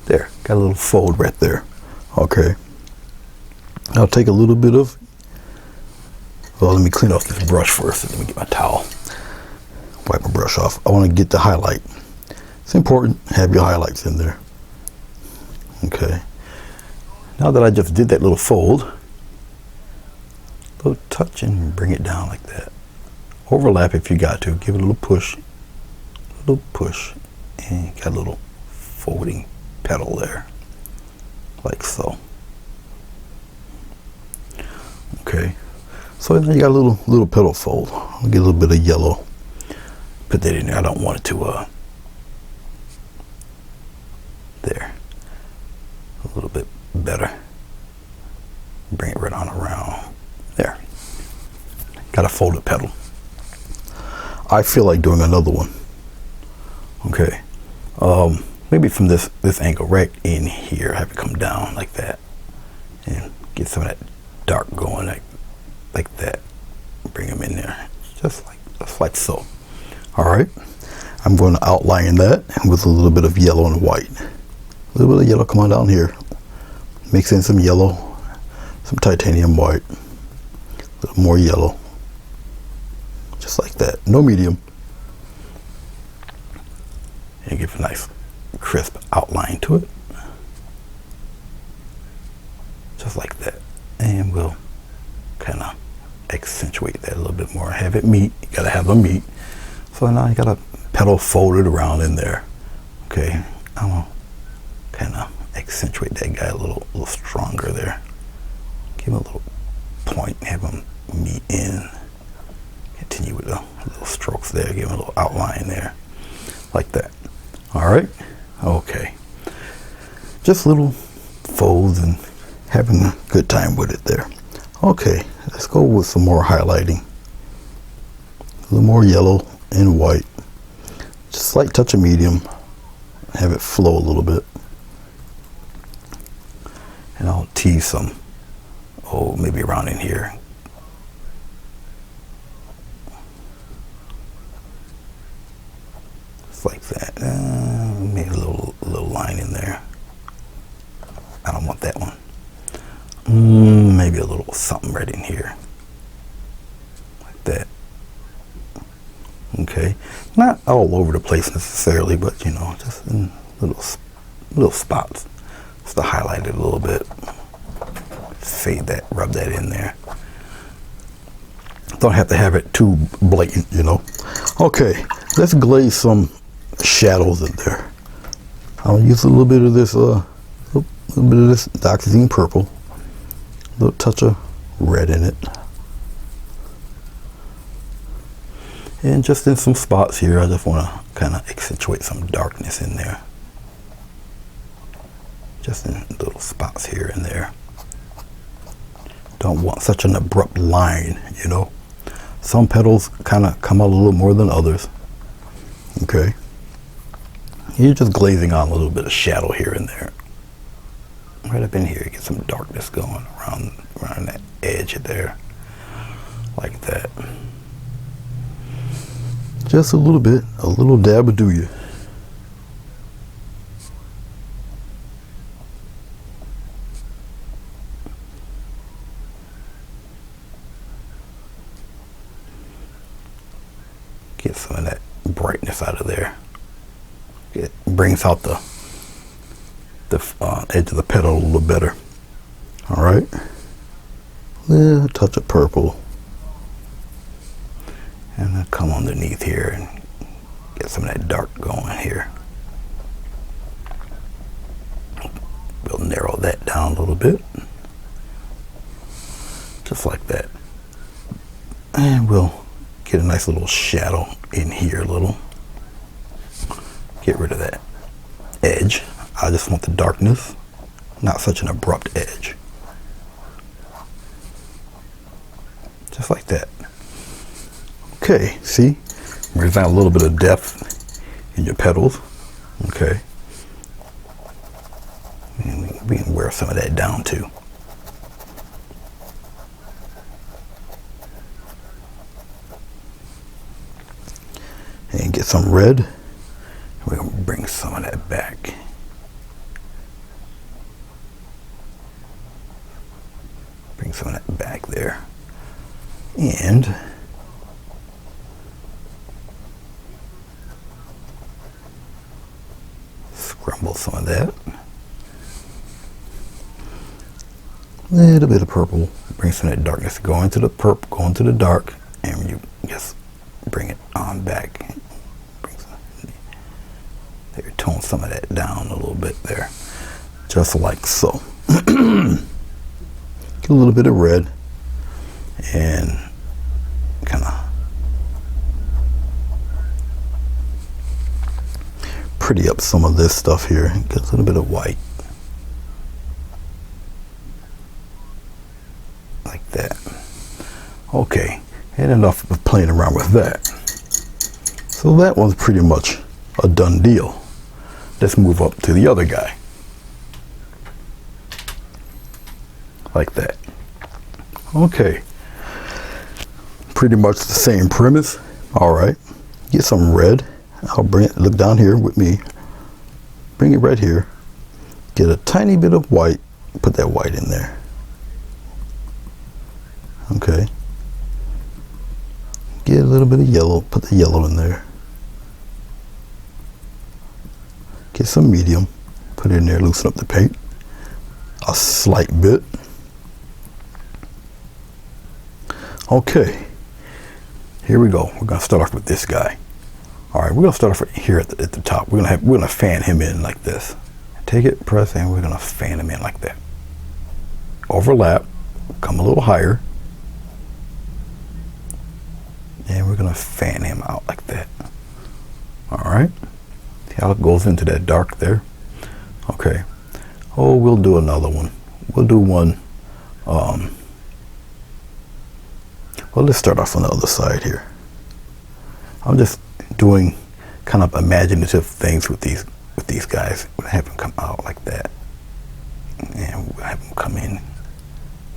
there, got a little fold right there. Okay. I'll take a little bit of, well, let me clean off this brush first. Let me get my towel. Wipe my brush off. I want to get the highlight. It's important to have your highlights in there. Okay. Now that I just did that little fold, a little touch and bring it down like that. Overlap if you got to. Give it a little push. And got a little folding petal there. Like so. Okay, so then you got a little petal fold. I'll get a little bit of yellow. Put that in there. I don't want it to there. A little bit better. Bring it right on around there. got a folded pedal. I feel like doing another one. Okay, maybe from this angle right in here, have it come down like that, and get some of that dark going like that. Bring them in there, just like so. All right, I'm going to outline that with a little bit of yellow and white. A little bit of yellow, come on down here. Mix in some yellow, some titanium white, a little more yellow, just like that. No medium. And give a nice crisp outline to it, just like that. And we'll kind of accentuate that a little bit more. Have it meet. You gotta have them meet. So now you got a pedal folded around in there. Okay, I'm gonna kind of accentuate that guy a little stronger there. Give him a little point. Have him meet in. Continue with the little strokes there. Give him a little outline there, like that. All right. Okay. Just little folds and having a good time with it there. Okay, let's go with some more highlighting. A little more yellow and white. Just slight touch of medium. Have it flow a little bit. And I'll tease some, maybe around in here. Just like that. Maybe a little line in there. I don't want that one. Maybe a little something right in here, like that. Okay, not all over the place necessarily, but you know, just in little spots, just to highlight it a little bit. Fade that, rub that in there. Don't have to have it too blatant, you know. Okay, let's glaze some shadows in there. I'll use a little bit of this, Dioxazine purple. A little touch of red in it. And just in some spots here, I just want to kind of accentuate some darkness in there. Just in little spots here and there. Don't want such an abrupt line, you know. Some petals kind of come out a little more than others. Okay. You're just glazing on a little bit of shadow here and there. Right up in here, get some darkness going around that edge there, like that. Just a little bit, a little dab will do you. Get some of that brightness out of there. It brings out the edge of the petal a little better. All right, a touch of purple, and then come underneath here and get some of that dark going here. We'll narrow that down a little bit, just like that, and we'll get a nice little shadow in here a little. Get rid of that edge. I just want the darkness, not such an abrupt edge. Just like that. Okay, see? Brings out a little bit of depth in your petals. Okay. And we can wear some of that down too. And get some red. We're going to bring some of that back. Bring some of that back there. And scrumble some of that. A little bit of purple. Bring some of that darkness. Go into the purple, go into the dark, and you just bring it on back. There, tone some of that down a little bit there. Just like so. Get a little bit of red and kind of pretty up some of this stuff here. Get a little bit of white. Like that. Okay. And enough of playing around with that. So that one's pretty much a done deal. Let's move up to the other guy. Like that. Okay. Pretty much the same premise. All right. Get some red. I'll bring it, look down here with me. Bring it right here. Get a tiny bit of white. Put that white in there. Okay. Get a little bit of yellow. Put the yellow in there. Get some medium. Put it in there. Loosen up the paint. A slight bit. Okay. Here we go. We're gonna start off with this guy. All right. We're gonna start off right here at the top. We're gonna fan him in like this. Take it, press, and we're gonna fan him in like that. Overlap. Come a little higher. And we're gonna fan him out like that. All right. See how it goes into that dark there? Okay. Oh, we'll do another one. We'll do one. Well, let's start off on the other side here. I'm just doing kind of imaginative things with these guys. We'll have them come out like that, and we'll have them come in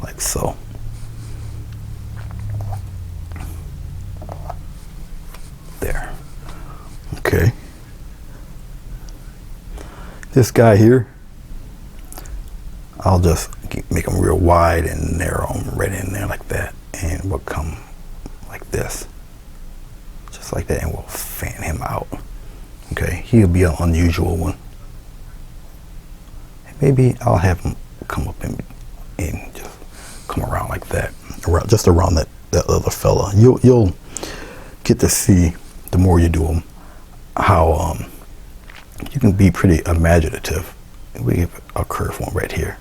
like so. There. Okay. This guy here, I'll just make them real wide and narrow them right in there like that, and we'll come like this, just like that, and we'll fan him out. Okay, he'll be an unusual one. And maybe I'll have him come up and just come around like that, just around that other fella. You'll get to see, the more you do them, how you can be pretty imaginative. We have a curved one right here,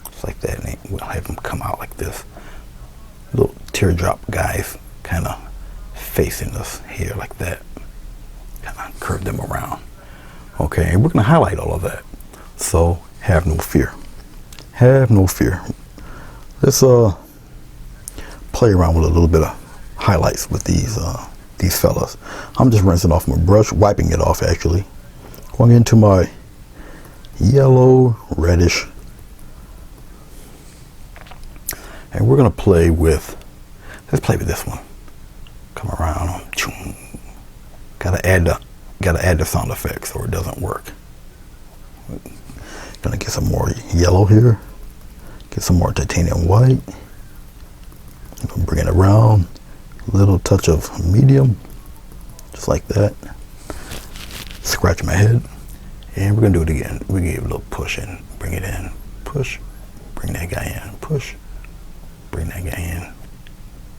just like that, and we'll have them come out like this. Little teardrop guys kind of facing us here like that. Kind of curve them around. Okay, and we're going to highlight all of that. So have no fear. Have no fear. Let's play around with a little bit of highlights with these fellas. I'm just rinsing off my brush, wiping it off actually. Going into my yellow, reddish. And we're gonna play with, let's play with this one. Come around, gotta add the sound effects or it doesn't work. Gonna get some more yellow here. Get some more titanium white. I'm gonna bring it around. A little touch of medium, just like that. Scratch my head, and we're gonna do it again. We give it a little push in, bring it in, push, bring that guy in, push, bring that guy in,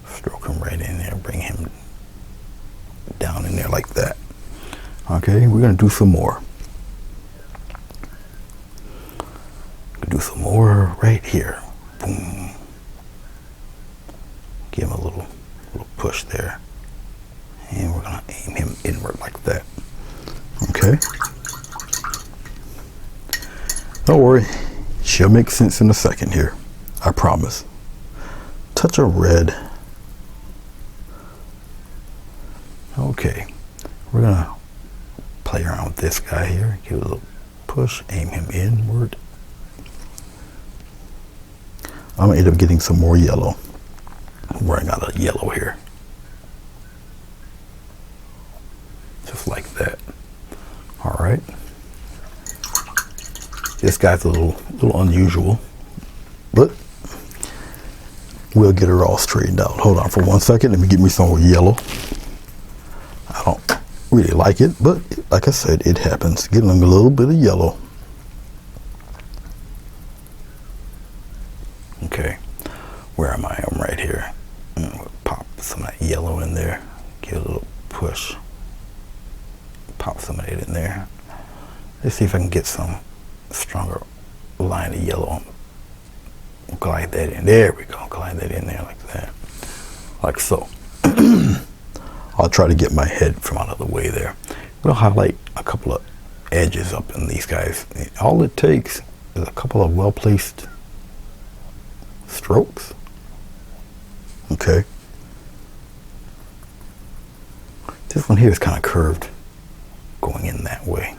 stroke him right in there, bring him down in there like that. Okay, we're gonna do some more. Do some more right here. Boom. Give him a little push there, and we're gonna aim him inward like that. Okay. Don't worry, she'll make sense in a second here. I promise. Touch of red. Okay, we're gonna play around with this guy here. Give it a little push, aim him inward. I'm gonna end up getting some more yellow. I'm running out of yellow here. Just like that. All right. This guy's a little unusual, but we'll get her all straightened out. Hold on for 1 second. Let me get me some more yellow. I don't really like it, but like I said, it happens. Getting a little bit of yellow. Okay, where am I? I'm right here. Pop some of that yellow in there. Get a little push. Pop some of it in there. Let's see if I can get some stronger line of yellow. Glide that in. There we go. Glide that in there like that. Like so. I'll try to get my head from out of the way there. We'll highlight a couple of edges up in these guys. All it takes is a couple of well-placed strokes. Okay. This one here is kind of curved, going in that way.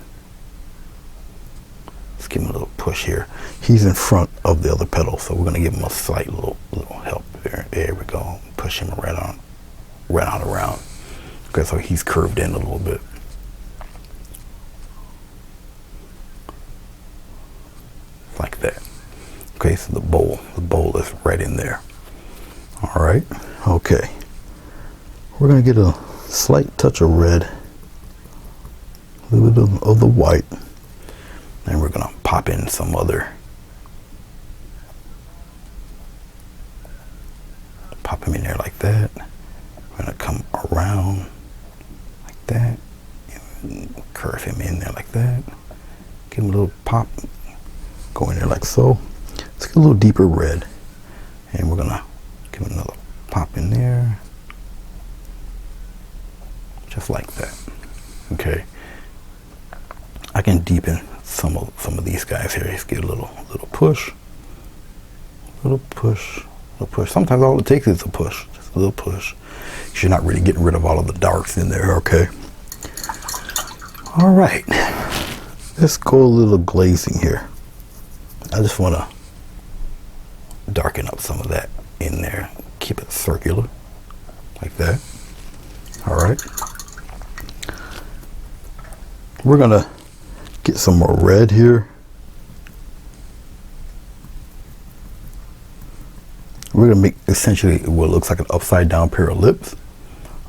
Let's give him a little push here. He's in front of the other petal, so we're gonna give him a slight little help there. There we go. Push him right on around. Okay, so he's curved in a little bit. Like that. Okay, so the bowl is right in there. All right, okay. We're gonna get a slight touch of red, a little bit of the white, and we're gonna pop in some other. Pop him in there like that. We're gonna come around like that, and curve him in there like that. Give him a little pop, go in there like so. Let's get a little deeper red, and we're gonna give him another pop in there, just like that. Okay. I can deepen some of these guys here. Just get a little push, little push, little push. Sometimes all it takes is a push, just a little push. You're not really getting rid of all of the darks in there. Okay. All right. Let's go a little glazing here. I just want to darken up some of that in there. Keep it circular, like that. All right. We're gonna get some more red here. We're gonna make essentially what looks like an upside down pair of lips.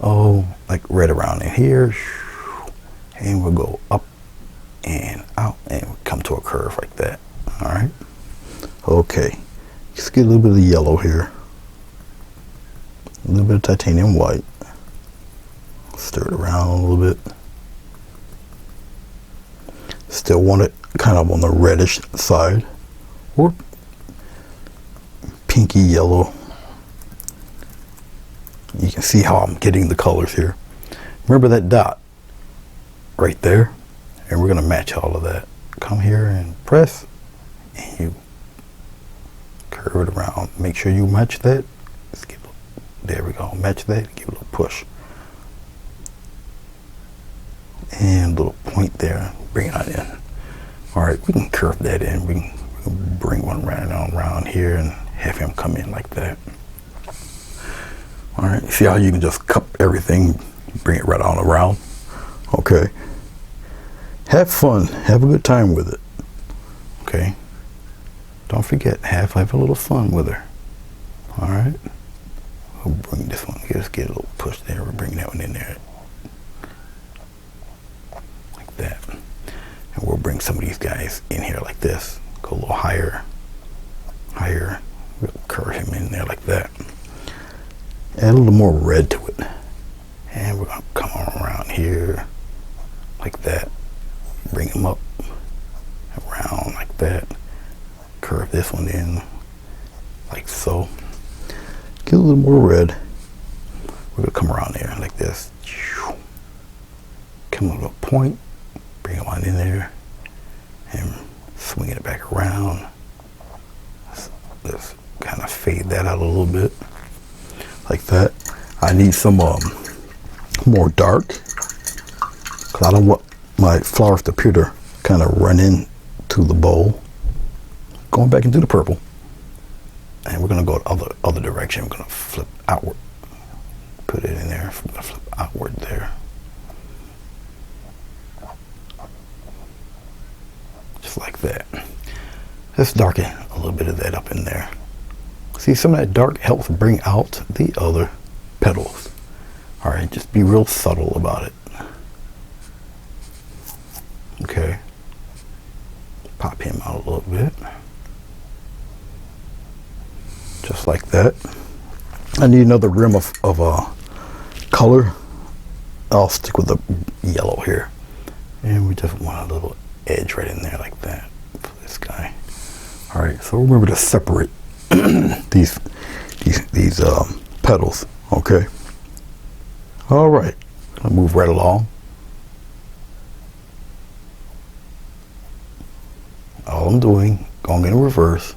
Oh, like red around in here. And we'll go up and out and come to a curve like that. All right. Okay. Let's get a little bit of yellow here. A little bit of titanium white. Stir it around a little bit. Still want it kind of on the reddish side, or pinky yellow. You can see how I'm getting the colors here. Remember that dot right there? And we're gonna match all of that. Come here and press, and you curve it around. Make sure you match that. Let's give there we go. Match that. Give it a little push. And a little point there. Bring it on in. All right, we can curve that in. We can bring one right around here and have him come in like that. All right, see how you can just cup everything, bring it right on around. Okay. Have fun. Have a good time with it. Okay. Don't forget, have a little fun with her. All right. We'll bring this one. Just get a little push there. We'll bring that one in there. Like that. And we'll bring some of these guys in here like this. Go a little higher. Higher. We'll curve him in there like that. Add a little more red to it. And we're going to come on around here like that. Bring him up around like that. Curve this one in like so. Get a little more red. We're going to come around there like this. Come up to a point. Bring him on in there. And swing it back around. Let's kind of fade that out a little bit. Like that. I need some more dark. Because I don't want my flowers to appear to kind of run into the bowl. Going back into the purple. And we're going to go the other direction. We're going to flip outward. Put it in there. We're going to flip outward there. Just like that. Let's darken a little bit of that up in there. See, some of that dark helps bring out the other petals. All right, just be real subtle about it. Okay. Pop him out a little bit. Just like that. I need another rim of color. I'll stick with the yellow here. And we just want a little edge right in there like that for this guy. All right, so remember to separate these petals, okay? All right, I'll move right along. All I'm doing, going in reverse.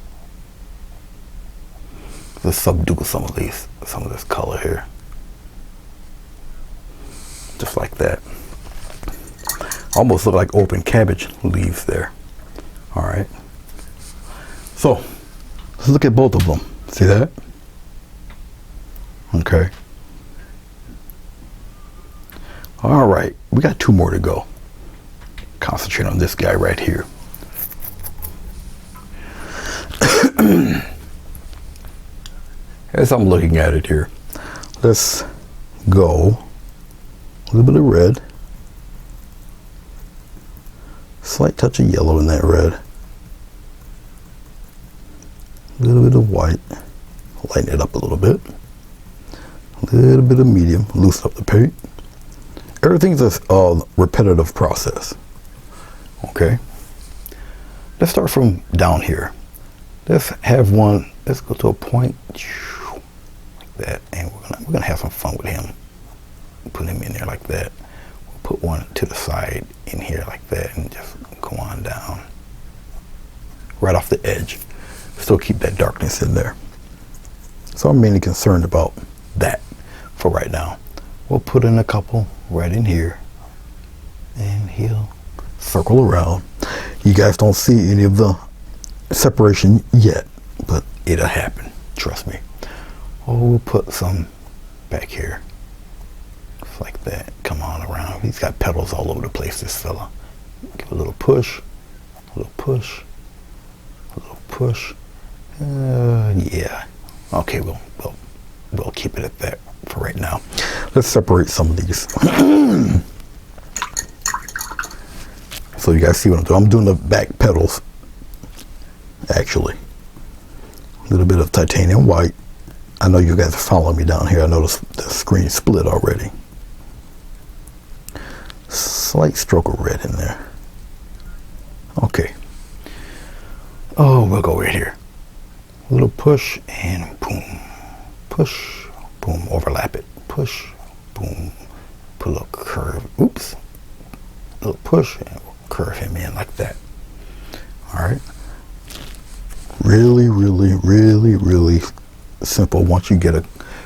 Let's subdue some of this color here. just like that. Almost look like open cabbage leaves there. All right. So let's look at both of them. See that? Okay. All right. We got 2 more to go. Concentrate on this guy right here. As I'm looking at it here, let's go a little bit of red. Slight touch of yellow in that red. A little bit of white. Lighten it up a little bit. A little bit of medium. Loosen up the paint. Everything's a repetitive process. Okay. Let's start from down here. Let's have one. Let's go to a point like that, and we're gonna have some fun with him. Put him in there like that. We'll put one to the side in here like that, and just go on down right off the edge. Still keep that darkness in there. So I'm mainly concerned about that for right now. We'll put in a couple right in here, and he'll circle around. You guys don't see any of the separation yet, but it'll happen, trust me. Oh, we'll put some back here, just like that. Come on around. He's got petals all over the place, this fella. Give a little push, a little push, a little push. Yeah. Okay, we'll keep it at that for right now. Let's separate some of these. So you guys see what I'm doing. I'm doing the back petals, actually. A little bit of titanium white. I know you guys are following me down here. I noticed the screen split already. Slight stroke of red in there. Okay. Oh, we'll go right here. A little push and boom. Push, boom, overlap it. Push, boom. Put a little curve. Oops. A little push and we'll curve him in like that. All right. Really, really, really, really simple. Once you get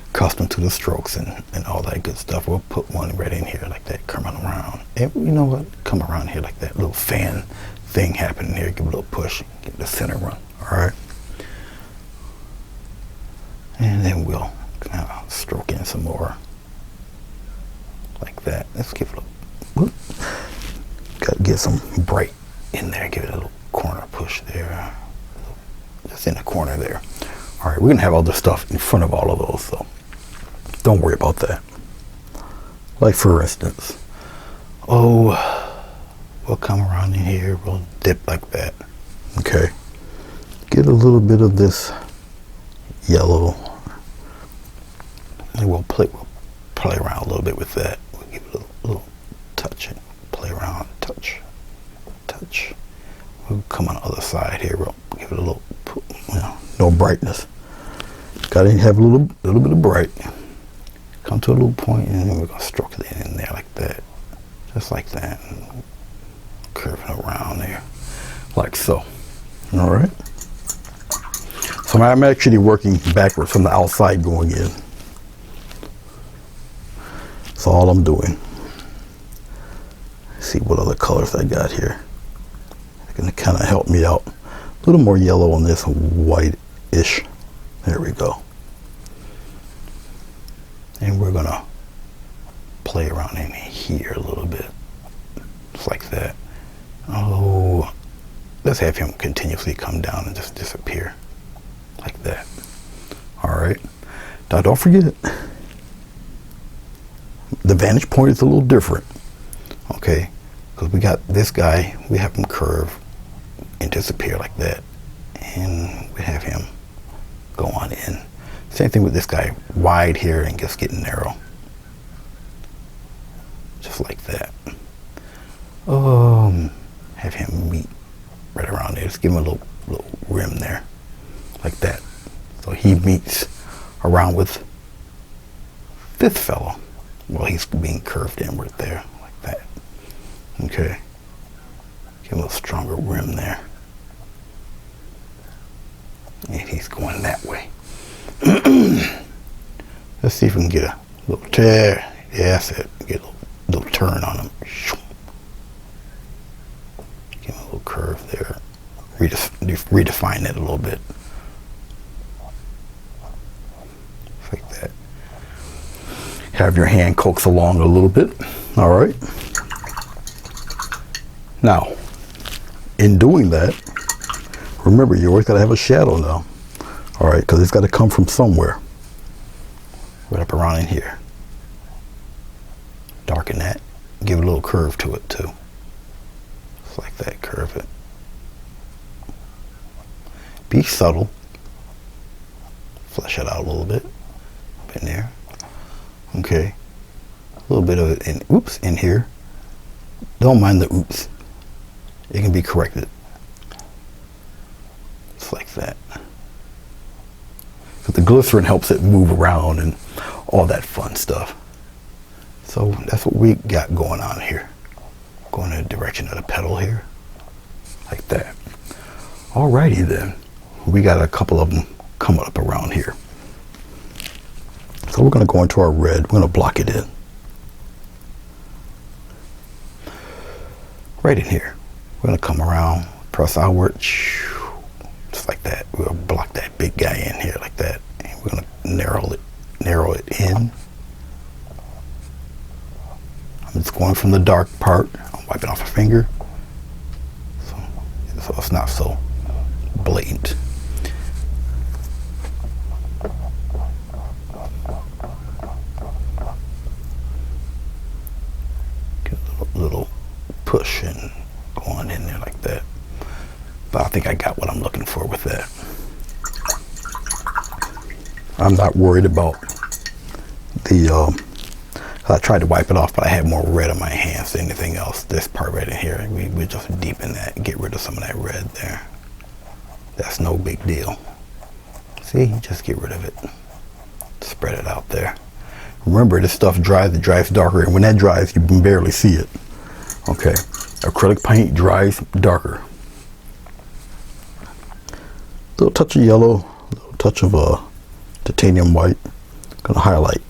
accustomed to the strokes and all that good stuff, we'll put one right in here like that, coming around. And you know what? Come around here like that. Little fan thing happening here. Give a little push. Get the center run. All right. And then we'll kind of stroke in some more like that. Let's give it a whoop. Got to get some bright in there. Give it a little corner push there. Just in the corner there. All right, we're gonna have all this stuff in front of all of those, so don't worry about that. Like for instance, we'll come around in here, we'll dip like that. Okay. Get a little bit of this yellow. And we'll play around a little bit with that. We'll give it a little touch and play around, touch. We'll come on the other side here. We'll give it a little, no brightness. Got to have a little bit of bright. Come to a little point, and then we're gonna stroke it in there like that, just like that, and curving around there, like so. All right. So I'm actually working backwards from the outside going in. That's all I'm doing. Let's see what other colors I got here. They're gonna kind of help me out. A little more yellow on this, white-ish. There we go. And we're gonna play around in here a little bit, just like that. Oh, let's have him continuously come down and just disappear, like that. All right. Now don't forget, the vantage point is a little different, okay? Because we got this guy, we have him curve and disappear like that, and we have him go on in. Same thing with this guy, wide here and just getting narrow, just like that. Have him meet right around there. Just give him a little rim there, like that. So he meets around with this fellow. Well, he's being curved inward there, like that. Okay. Give him a little stronger rim there. And he's going that way. Let's see if we can get a little tear. Yeah, that's it. Get a
little turn on them. Give them a little curve there. Redefine it a little bit. Like that. Have your hand coax along a little bit. All right. Now, in doing that, remember, you always got to have a shadow now. All right, because it's got to come from somewhere. Right up around in here. Darken that. Give it a little curve to it too. Just like that, curve it. Be subtle. Flesh it out a little bit. Up in there. Okay. A little bit of it in, oops, in here. Don't mind the oops. It can be corrected. Just like that. But the glycerin helps it move around and all that fun stuff. So that's what we got going on here. Going in the direction of the petal here. Like that. Alrighty then. We got a couple of them coming up around here. So we're going to go into our red. We're going to block it in. Right in here. We're going to come around, press outward. Just like that. We'll block that big guy in here like that. And we're going to narrow it in. I'm just going from the dark part. I'm wiping off a finger. So it's not so blatant. Get a little push and go on in there like that. But I think I got what I'm looking for with that. I'm not worried about the, I tried to wipe it off, but I had more red on my hands than anything else. This part right in here, we just deepen that and get rid of some of that red there. That's no big deal. See, just get rid of it. Spread it out there. Remember, this stuff dries, it dries darker, and when that dries, you can barely see it. Okay, acrylic paint dries darker. Little touch of yellow, little touch of titanium white. Gonna highlight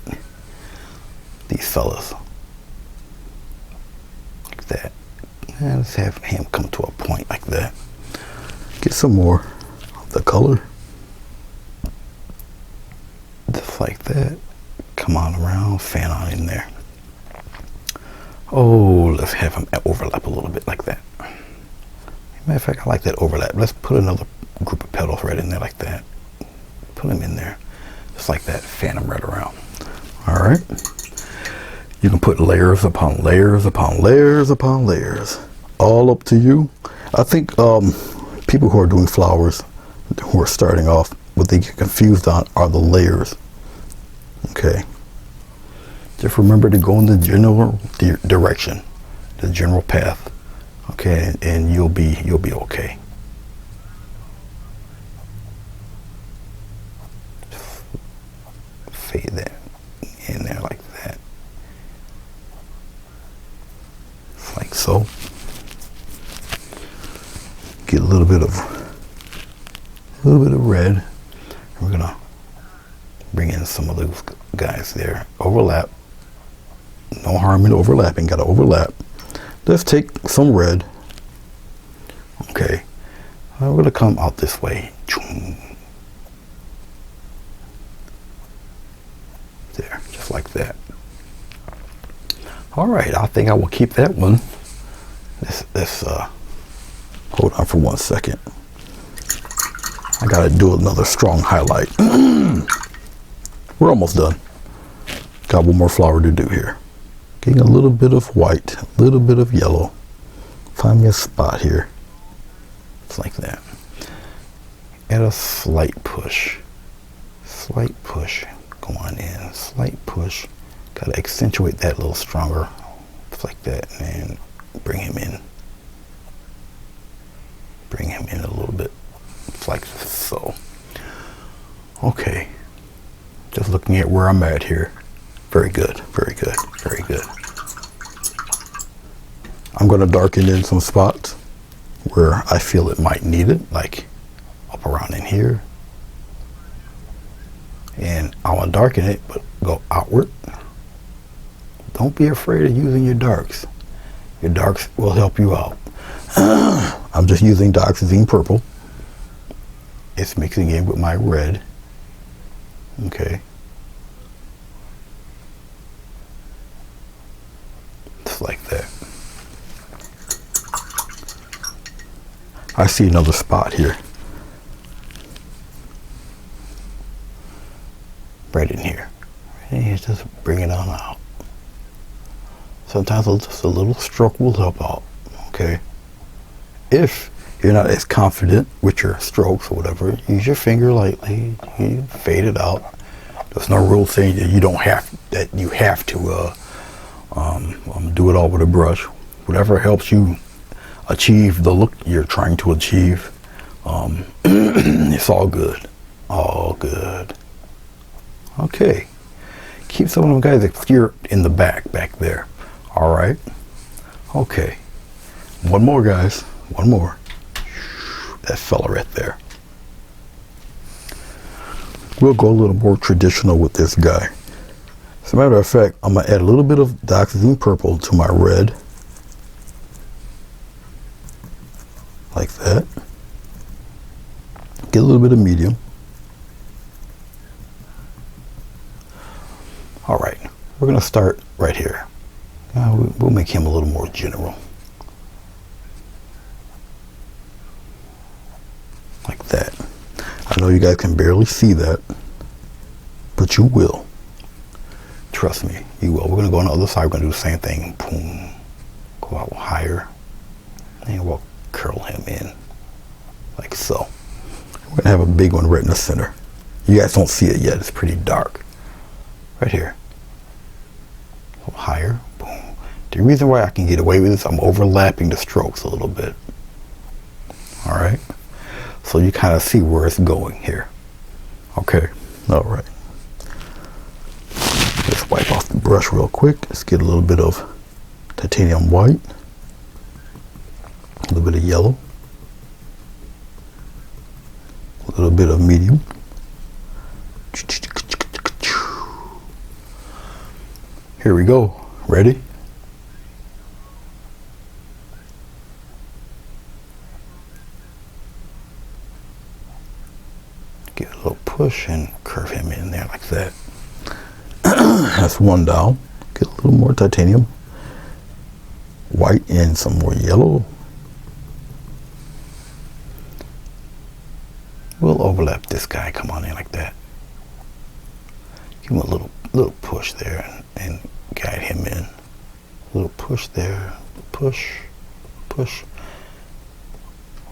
these fellas like that. And let's have him come to a point like that. Get some more of the color. Just like that. Come on around, fan on in there. Oh, let's have him overlap a little bit like that. Matter of fact, I like that overlap. Let's put another group of petals right in there like that. Put them in there. Just like that, fan them right around. All right. You can put layers upon layers upon layers upon layers. All up to you. I think people who are doing flowers, who are starting off, what they get confused on are the layers. Okay. Just remember to go in the general direction, the general path. Okay, and you'll be okay. Fade that in there like that. Like so. Get a little bit of red. And we're gonna bring in some of those guys there. Overlap. No harm in overlapping. Gotta overlap. Let's take some red. Okay. We're gonna come out this way. There, just like that. All right, I think I will keep that one. Let's hold on for 1 second. I gotta do another strong highlight. We're almost done. Got one more flower to do here. Getting a little bit of white, a little bit of yellow. Find me a spot here. It's like that. Add a slight push. Slight push. Go on in. Slight push. Gotta accentuate that a little stronger. It's like that. And bring him in. Bring him in a little bit. It's like so. Okay. Just looking at where I'm at here. Very good. Very good. Very good. I'm going to darken in some spots where I feel it might need it, like up around in here. And I want to darken it, but go outward. Don't be afraid of using your darks. Your darks will help you out. I'm just using Dioxazine Purple. It's mixing in with my red. Okay. Just like that. I see another spot here. Right in here. And just bring it on out. Sometimes just a little stroke will help out. Okay. If you're not as confident with your strokes or whatever, use your finger lightly. You fade it out. There's no rule saying that you have to do it all with a brush. Whatever helps you achieve the look you're trying to achieve, it's all good. All good. Okay. Keep some of them guys obscured in the back there. All right. Okay. One more, guys. One more. That fella right there. We'll go a little more traditional with this guy. As a matter of fact, I'm going to add a little bit of Dioxazine Purple to my red. Like that. Get a little bit of medium. All right. We're going to start right here. We'll make him a little more general. Like that. I know you guys can barely see that, but you will. Trust me, you will. We're going to go on the other side. We're going to do the same thing. Boom. Go out higher. And we'll curl him in. Like so. We're going to have a big one right in the center. You guys don't see it yet. It's pretty dark. Right here. A little higher. Boom. The reason why I can get away with this, I'm overlapping the strokes a little bit. All right. So you kind of see where it's going here. Okay. All right. Let's wipe off the brush real quick. Let's get a little bit of titanium white. A little bit of yellow. A little bit of medium. Here we go. Ready? Give it a little push and curve him in there like that. That's one down. Get a little more titanium white and some more yellow. We'll overlap this guy. Come on in like that. Give him a little push there and guide him in. A little push there. Push. Push.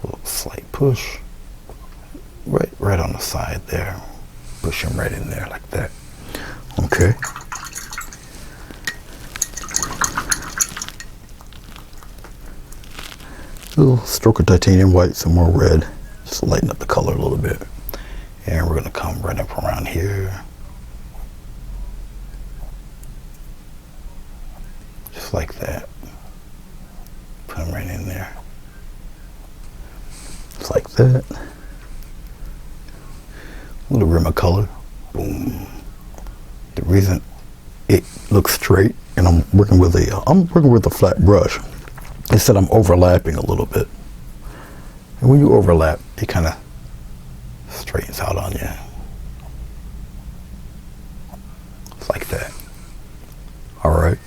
A little slight push. Right on the side there. Push him right in there like that. Okay. A little stroke of titanium white, some more red. Just lighten up the color a little bit. And we're going to come right up around here. Just like that. Put him right in there. Just like that. A little rim of color. Boom. The reason it looks straight, and I'm working with a flat brush, is that I'm overlapping a little bit. And when you overlap, it kind of straightens out on you. It's like that. All right.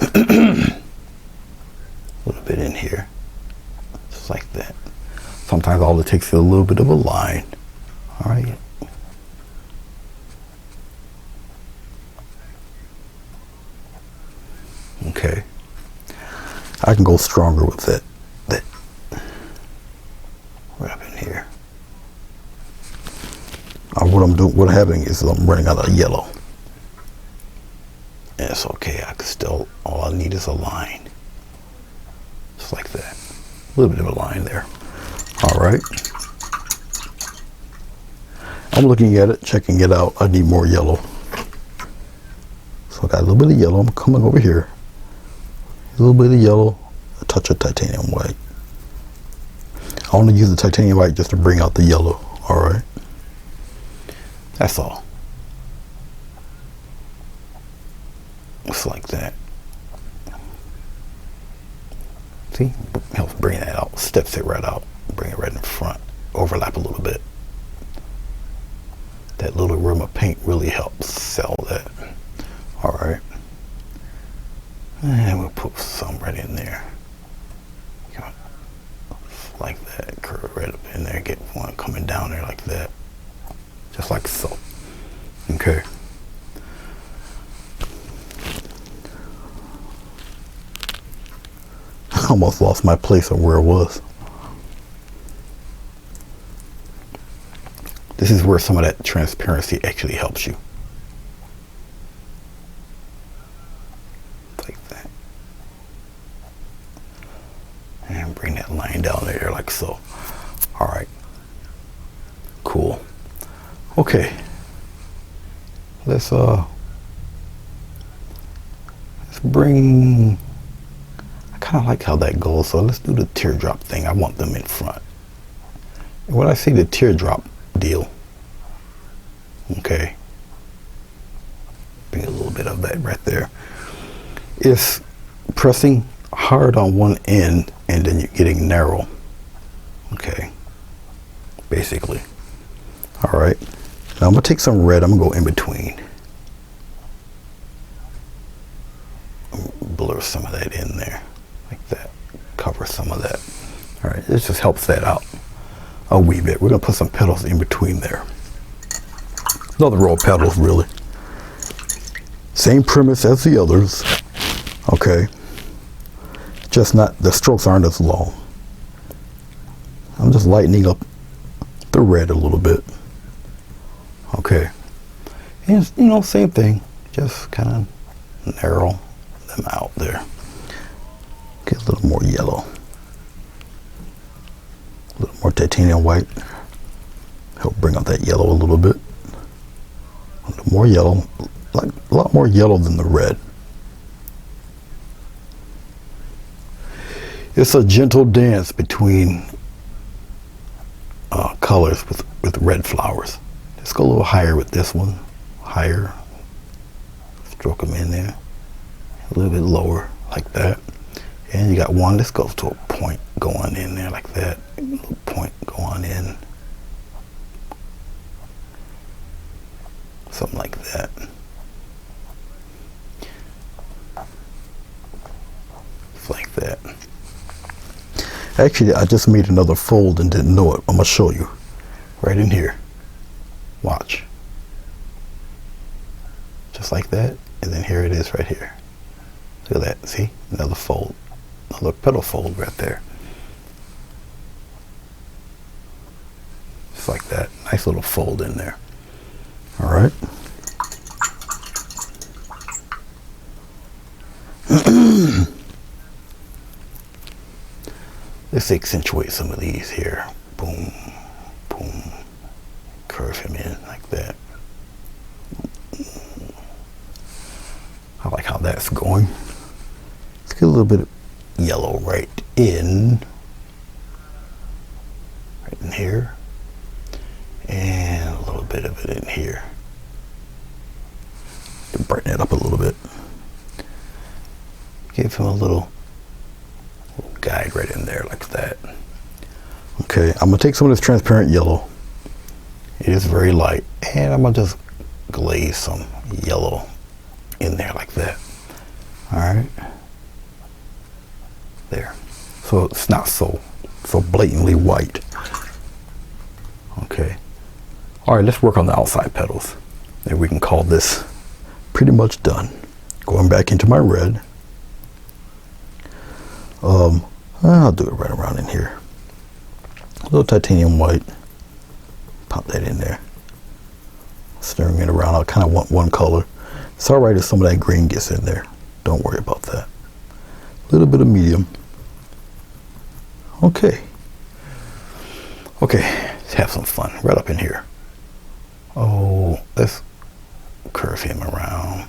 A little bit in here. Just like that. Sometimes all it takes is a little bit of a line. All right. Okay. I can go stronger with that. Right up in here. What I'm having is I'm running out of yellow. And it's okay. I can still, all I need is a line. Just like that. A little bit of a line there. All right. I'm looking at it, checking it out. I need more yellow. So I got a little bit of yellow. I'm coming over here. A little bit of yellow, a touch of titanium white. I want to use the titanium white just to bring out the yellow. All right. That's all. Just like that. See, helps bring that out, steps it right out, bring it right in front, overlap a little bit. That little rim of paint really helps sell that. All right. And we'll put some right in there. Like that, curve right up in there, get one coming down there like that. Just like so. Okay. I almost lost my place of where it was. This is where some of that transparency actually helps you. Like that. And bring that line down there like so. All right. Cool. Okay. Let's bring, I kind of like how that goes, so let's do the teardrop thing. I want them in front. And when I see the teardrop deal, okay, bring a little bit of that right there. It's pressing hard on one end and then you're getting narrow. Okay, basically. All right, now I'm gonna take some red, I'm gonna go in between. Blur some of that in there, like that. Cover some of that. All right, this just helps that out a wee bit. We're gonna put some petals in between there. Another row of petals, really. Same premise as the others. Okay. Just not, the strokes aren't as long. I'm just lightening up the red a little bit. Okay. And, you know, same thing. Just kind of narrow them out there. Get a little more yellow. A little more titanium white. Help bring out that yellow a little bit. A little more yellow. Like a lot more yellow than the red. It's a gentle dance between colors with red flowers. Let's go a little higher with this one. Higher. Stroke them in there. A little bit lower, like that. And you got one. Let's go to a point going in there like that. A little point going in. Something like that. Just like that. Actually, I just made another fold and didn't know it. I'm gonna show you. Right in here. Watch. Just like that. And then here it is right here. Look at that. See? Another fold. Another petal fold right there. Just like that. Nice little fold in there. All right. Let's accentuate some of these here. Boom, boom. Curve him in like that. I like how that's going. Let's get a little bit of yellow right in here. And a little bit of it in here. To brighten it up a little bit. Give him a little guide right in there like that. Okay, I'm gonna take some of this transparent yellow. It is very light, and I'm gonna just glaze some yellow in there like that. All right, there. So it's not so blatantly white. Okay. All right, let's work on the outside petals. And we can call this pretty much done. Going back into my red. I'll do it right around in here. A little titanium white. Pop that in there. Stirring it around. I kind of want one color. It's all right if some of that green gets in there. Don't worry about that. A little bit of medium. Okay. Okay, let's have some fun right up in here. Oh, let's curve him around.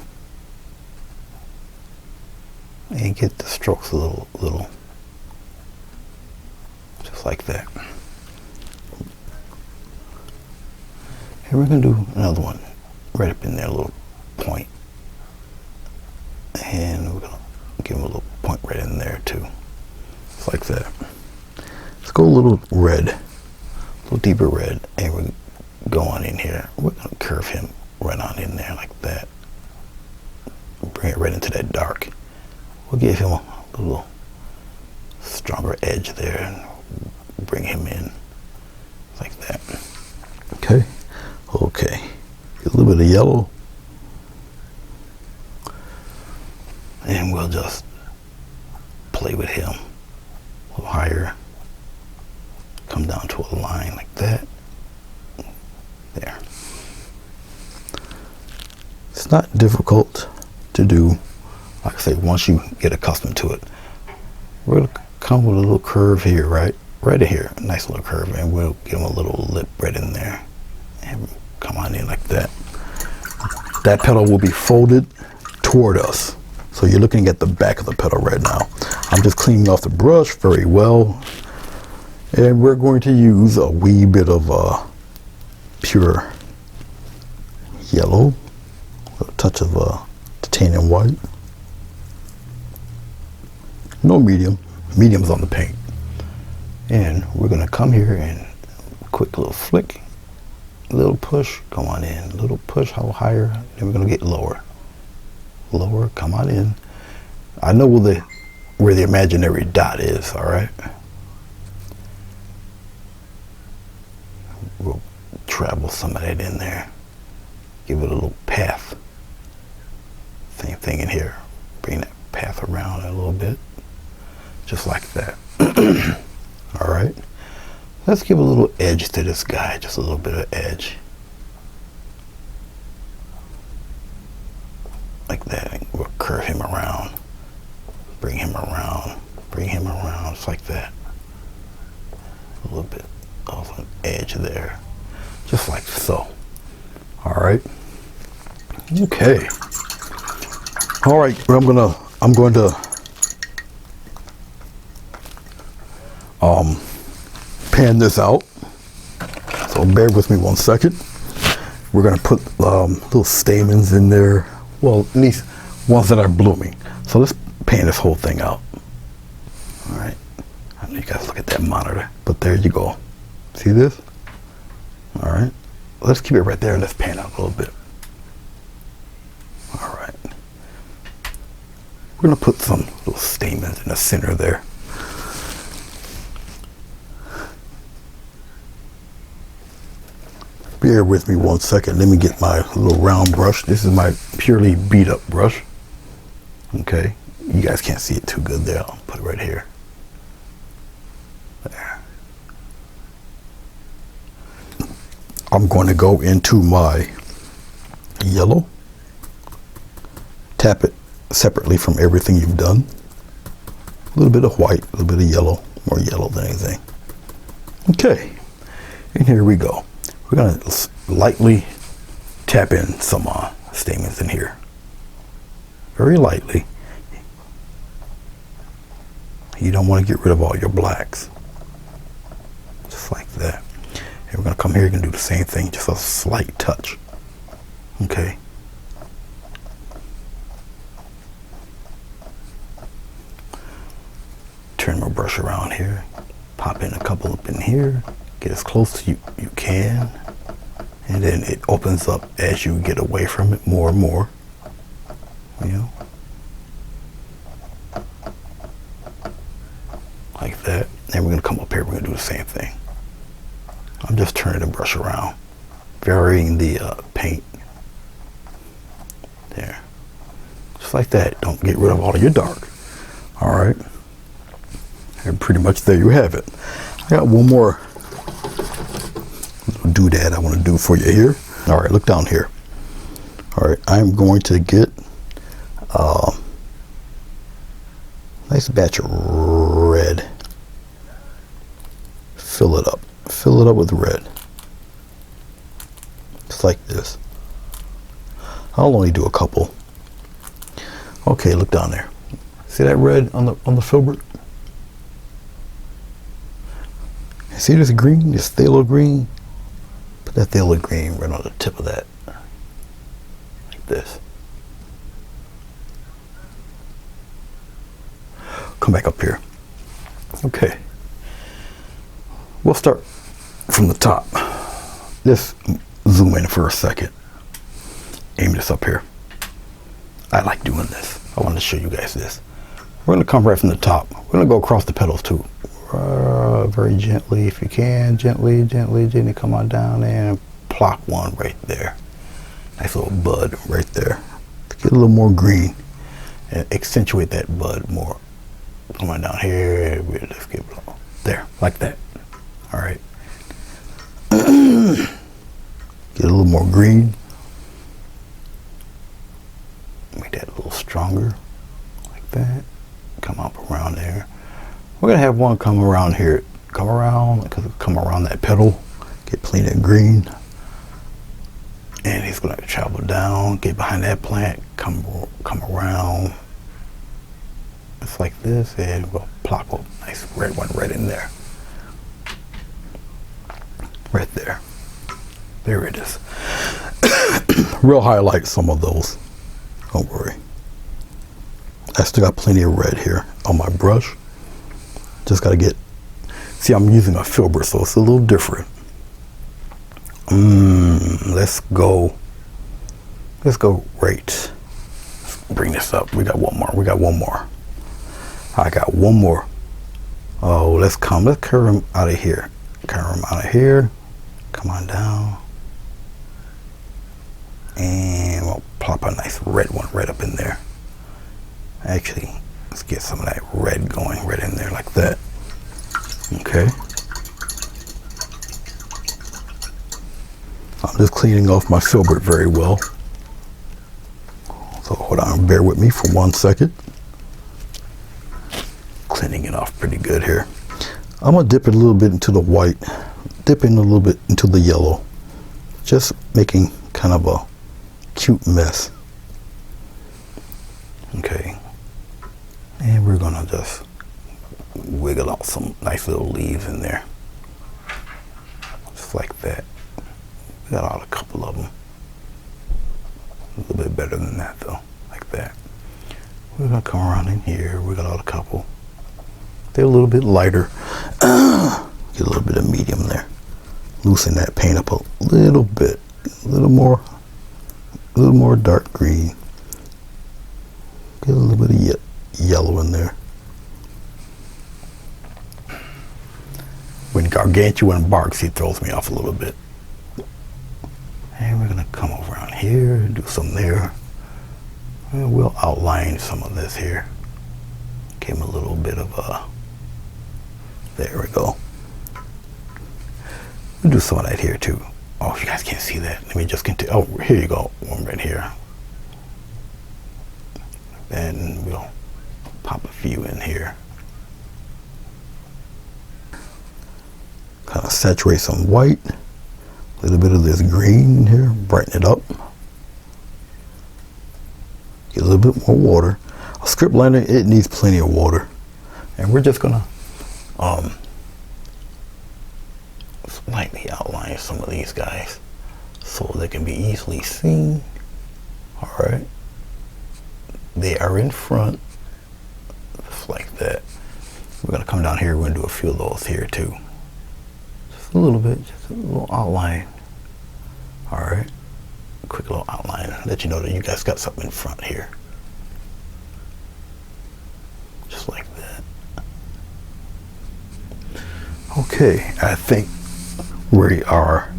And get the strokes a little, just like that. And we're gonna do another one right up in there, a little point. And we're gonna give him a little point right in there too. Just like that. Let's go a little red, a little deeper red, and we go on in here. We're gonna curve him right on in there like that. Bring it right into that dark. We'll give him a little stronger edge there and bring him in like that. Okay. Okay. A little bit of yellow. And we'll just play with him a little higher. Come down to a line like that. There. It's not difficult to do. Like I say, once you get accustomed to it, we're going to come with a little curve here, right? Right in here. A nice little curve. And we'll give him a little lip right in there. And come on in like that. That petal will be folded toward us. So you're looking at the back of the petal right now. I'm just cleaning off the brush very well. And we're going to use a wee bit of pure yellow, a touch of titanium white. No medium, medium's on the paint. And we're gonna come here and quick little flick, little push, come on in, little push, how higher, then we're gonna get lower. Lower, come on in. I know where the imaginary dot is, all right? We'll travel some of that in there. Give it a little path. Same thing in here. Bring that path around a little bit. Just like that. All right. Let's give a little edge to this guy. Just a little bit of edge. Like that. We'll curve him around. Bring him around. Bring him around. Just like that. A little bit of an edge there. Just like so. All right. Okay. All right. I'm going to pan this out. So bear with me 1 second. We're going to put little stamens in there. Well, at least ones that are blooming. So let's pan this whole thing out. All right. I know you guys look at that monitor, but there you go. See this? All right. Let's keep it right there. Let's pan out a little bit. All right. We're going to put some little stamens in the center there. Bear with me 1 second. Let me get my little round brush. This is my purely beat up brush. Okay. You guys can't see it too good there. I'll put it right here. There. I'm going to go into my yellow. Tap it separately from everything you've done. A little bit of white, a little bit of yellow, more yellow than anything. Okay. And here we go. We're going to lightly tap in some stamens in here. Very lightly. You don't want to get rid of all your blacks. Just like that. And we're going to come here and do the same thing, just a slight touch. Okay. Turn my brush around here. Pop in a couple up in here. Get as close as you can. And then it opens up as you get away from it more and more. You know? Like that. And we're going to come up here. We're going to do the same thing. I'm just turning the brush around. Varying the paint. There. Just like that. Don't get rid of all of your dark. Alright. And pretty much there you have it. I got one more doodad I want to do for you here. All right, look down here. All right, I'm going to get a nice batch of red. Fill it up. Fill it up with red. Just like this. I'll only do a couple. Okay, look down there. See that red on the filbert? See this green, this phthalo green? Put that phthalo green right on the tip of that. Like this. come back up here. Okay. We'll start from the top. Let's zoom in for a second. Aim this up here. I like doing this. I want to show you guys this. We're going to come right from the top. We're going to go across the petals too. Very gently, if you can. Gently, gently, gently. Come on down and plop one right there. Nice little bud right there. Get a little more green and accentuate that bud more. Come on down here. Let's get there, like that. All right. Get a little more green. Make that a little stronger, like that. Come up around there. We're gonna have one come around here. Come around that petal. Get plenty of green. And he's gonna travel down, get behind that plant, come around. It's like this, and we'll plop a nice red one right in there. Right there. There it is. Real highlight some of those. Don't worry. I still got plenty of red here on my brush. Just gotta get, see, I'm using a filbert, so it's a little different. Let's go right. Let's bring this up. We got one more. I got one more. Oh, let's curve him out of here. Come on down. And we'll plop a nice red one right up in there. Actually, let's get some of that red going right in there like that. Okay. I'm just cleaning off my filbert very well. So hold on, bear with me for 1 second. Cleaning it off pretty good here. I'm gonna dip it a little bit into the white, dip in a little bit into the yellow. Just making kind of a cute mess. Okay. And we're gonna just wiggle out some nice little leaves in there. Just like that. We got out a couple of them. A little bit better than that though, like that. We're gonna come around in here. We got out a couple. They're a little bit lighter. Get a little bit of medium there. Loosen that paint up a little bit. A little more dark green. Get a little bit of yellow in there. When gargantuan barks, he throws me off a little bit. And we're gonna come over around here, do some there. And we'll outline some of this here. Give him a little bit of a, there we go. We'll do some of that here too. Oh, you guys can't see that. Let me just continue. Oh, here you go, one right here. Then we'll pop a few in here. Kind of saturate some white. A little bit of this green in here, brighten it up. Get a little bit more water. A script liner, it needs plenty of water. And we're just gonna slightly outline some of these guys so they can be easily seen. All right. They are in front, just like that. We're gonna come down here, we're gonna do a few of those here too. Just a little bit, just a little outline. All right, quick little outline, let you know that you guys got something in front here. Just like that. Okay, I think we are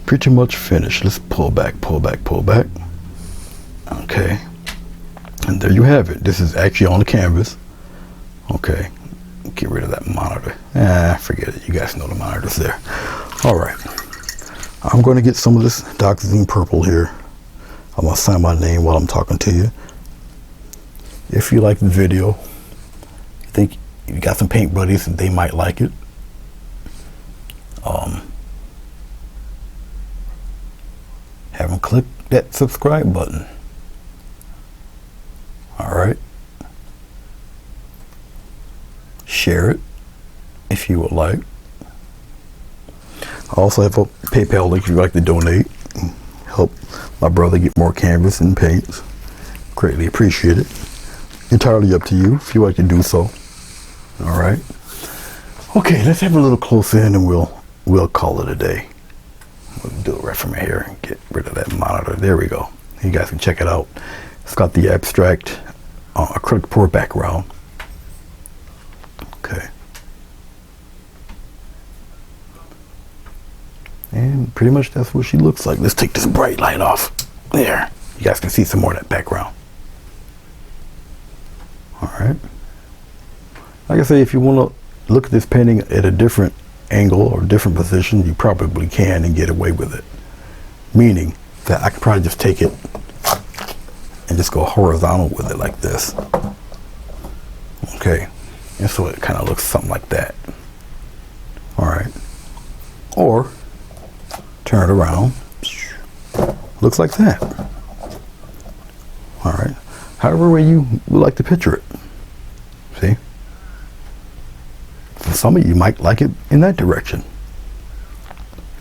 pretty much finished. Let's pull back. Okay, and there you have it. This is actually on the canvas. Okay, get rid of that monitor. Forget it, you guys know the monitor's there. All right. I'm going to get some of this Dioxazine purple here. I'm going to sign my name while I'm talking to you. If you like the video, you think you got some paint buddies and they might like it, have them click that subscribe button. All right. Share it if you would like. I also have a PayPal link if you'd like to donate. Help my brother get more canvas and paints. Greatly appreciate it. Entirely up to you if you like to do so. All right. Okay, let's have a little close in and we'll call it a day. We'll do it right from here and get rid of that monitor. There we go. You guys can check it out. It's got the abstract acrylic pour background. Okay. And pretty much that's what she looks like. Let's take this bright light off. There. You guys can see some more of that background. All right. Like I say, if you want to look at this painting at a different angle or different position, you probably can and get away with it. Meaning that I could probably just take it and just go horizontal with it like this. Okay. And so it kind of looks something like that. All right. Or turn it around. Looks like that. All right. However way you would like to picture it. See? For some of you might like it in that direction.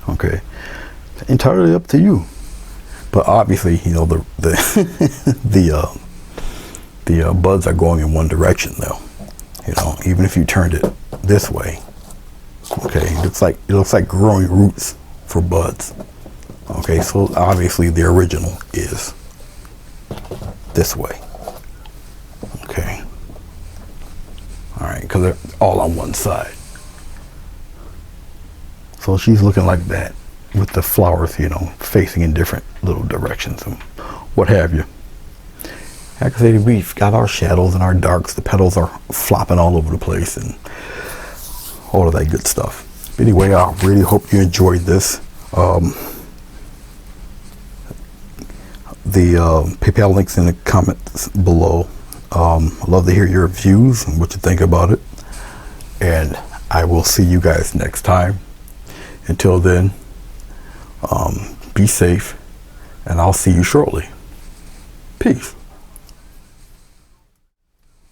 Okay. Entirely up to you. But obviously, you know, the buds are going in one direction though. You know, even if you turned it this way. Okay, it looks like growing roots for buds. Okay, so obviously the original is this way. Okay. All right, because they're all on one side. So she's looking like that with the flowers, you know, facing in different little directions and what have you. Like I say, we've got our shadows and our darks. The petals are flopping all over the place and all of that good stuff. Anyway, I really hope you enjoyed this. The PayPal link's in the comments below. I'd love to hear your views and what you think about it. And I will see you guys next time. Until then, be safe, and I'll see you shortly. Peace.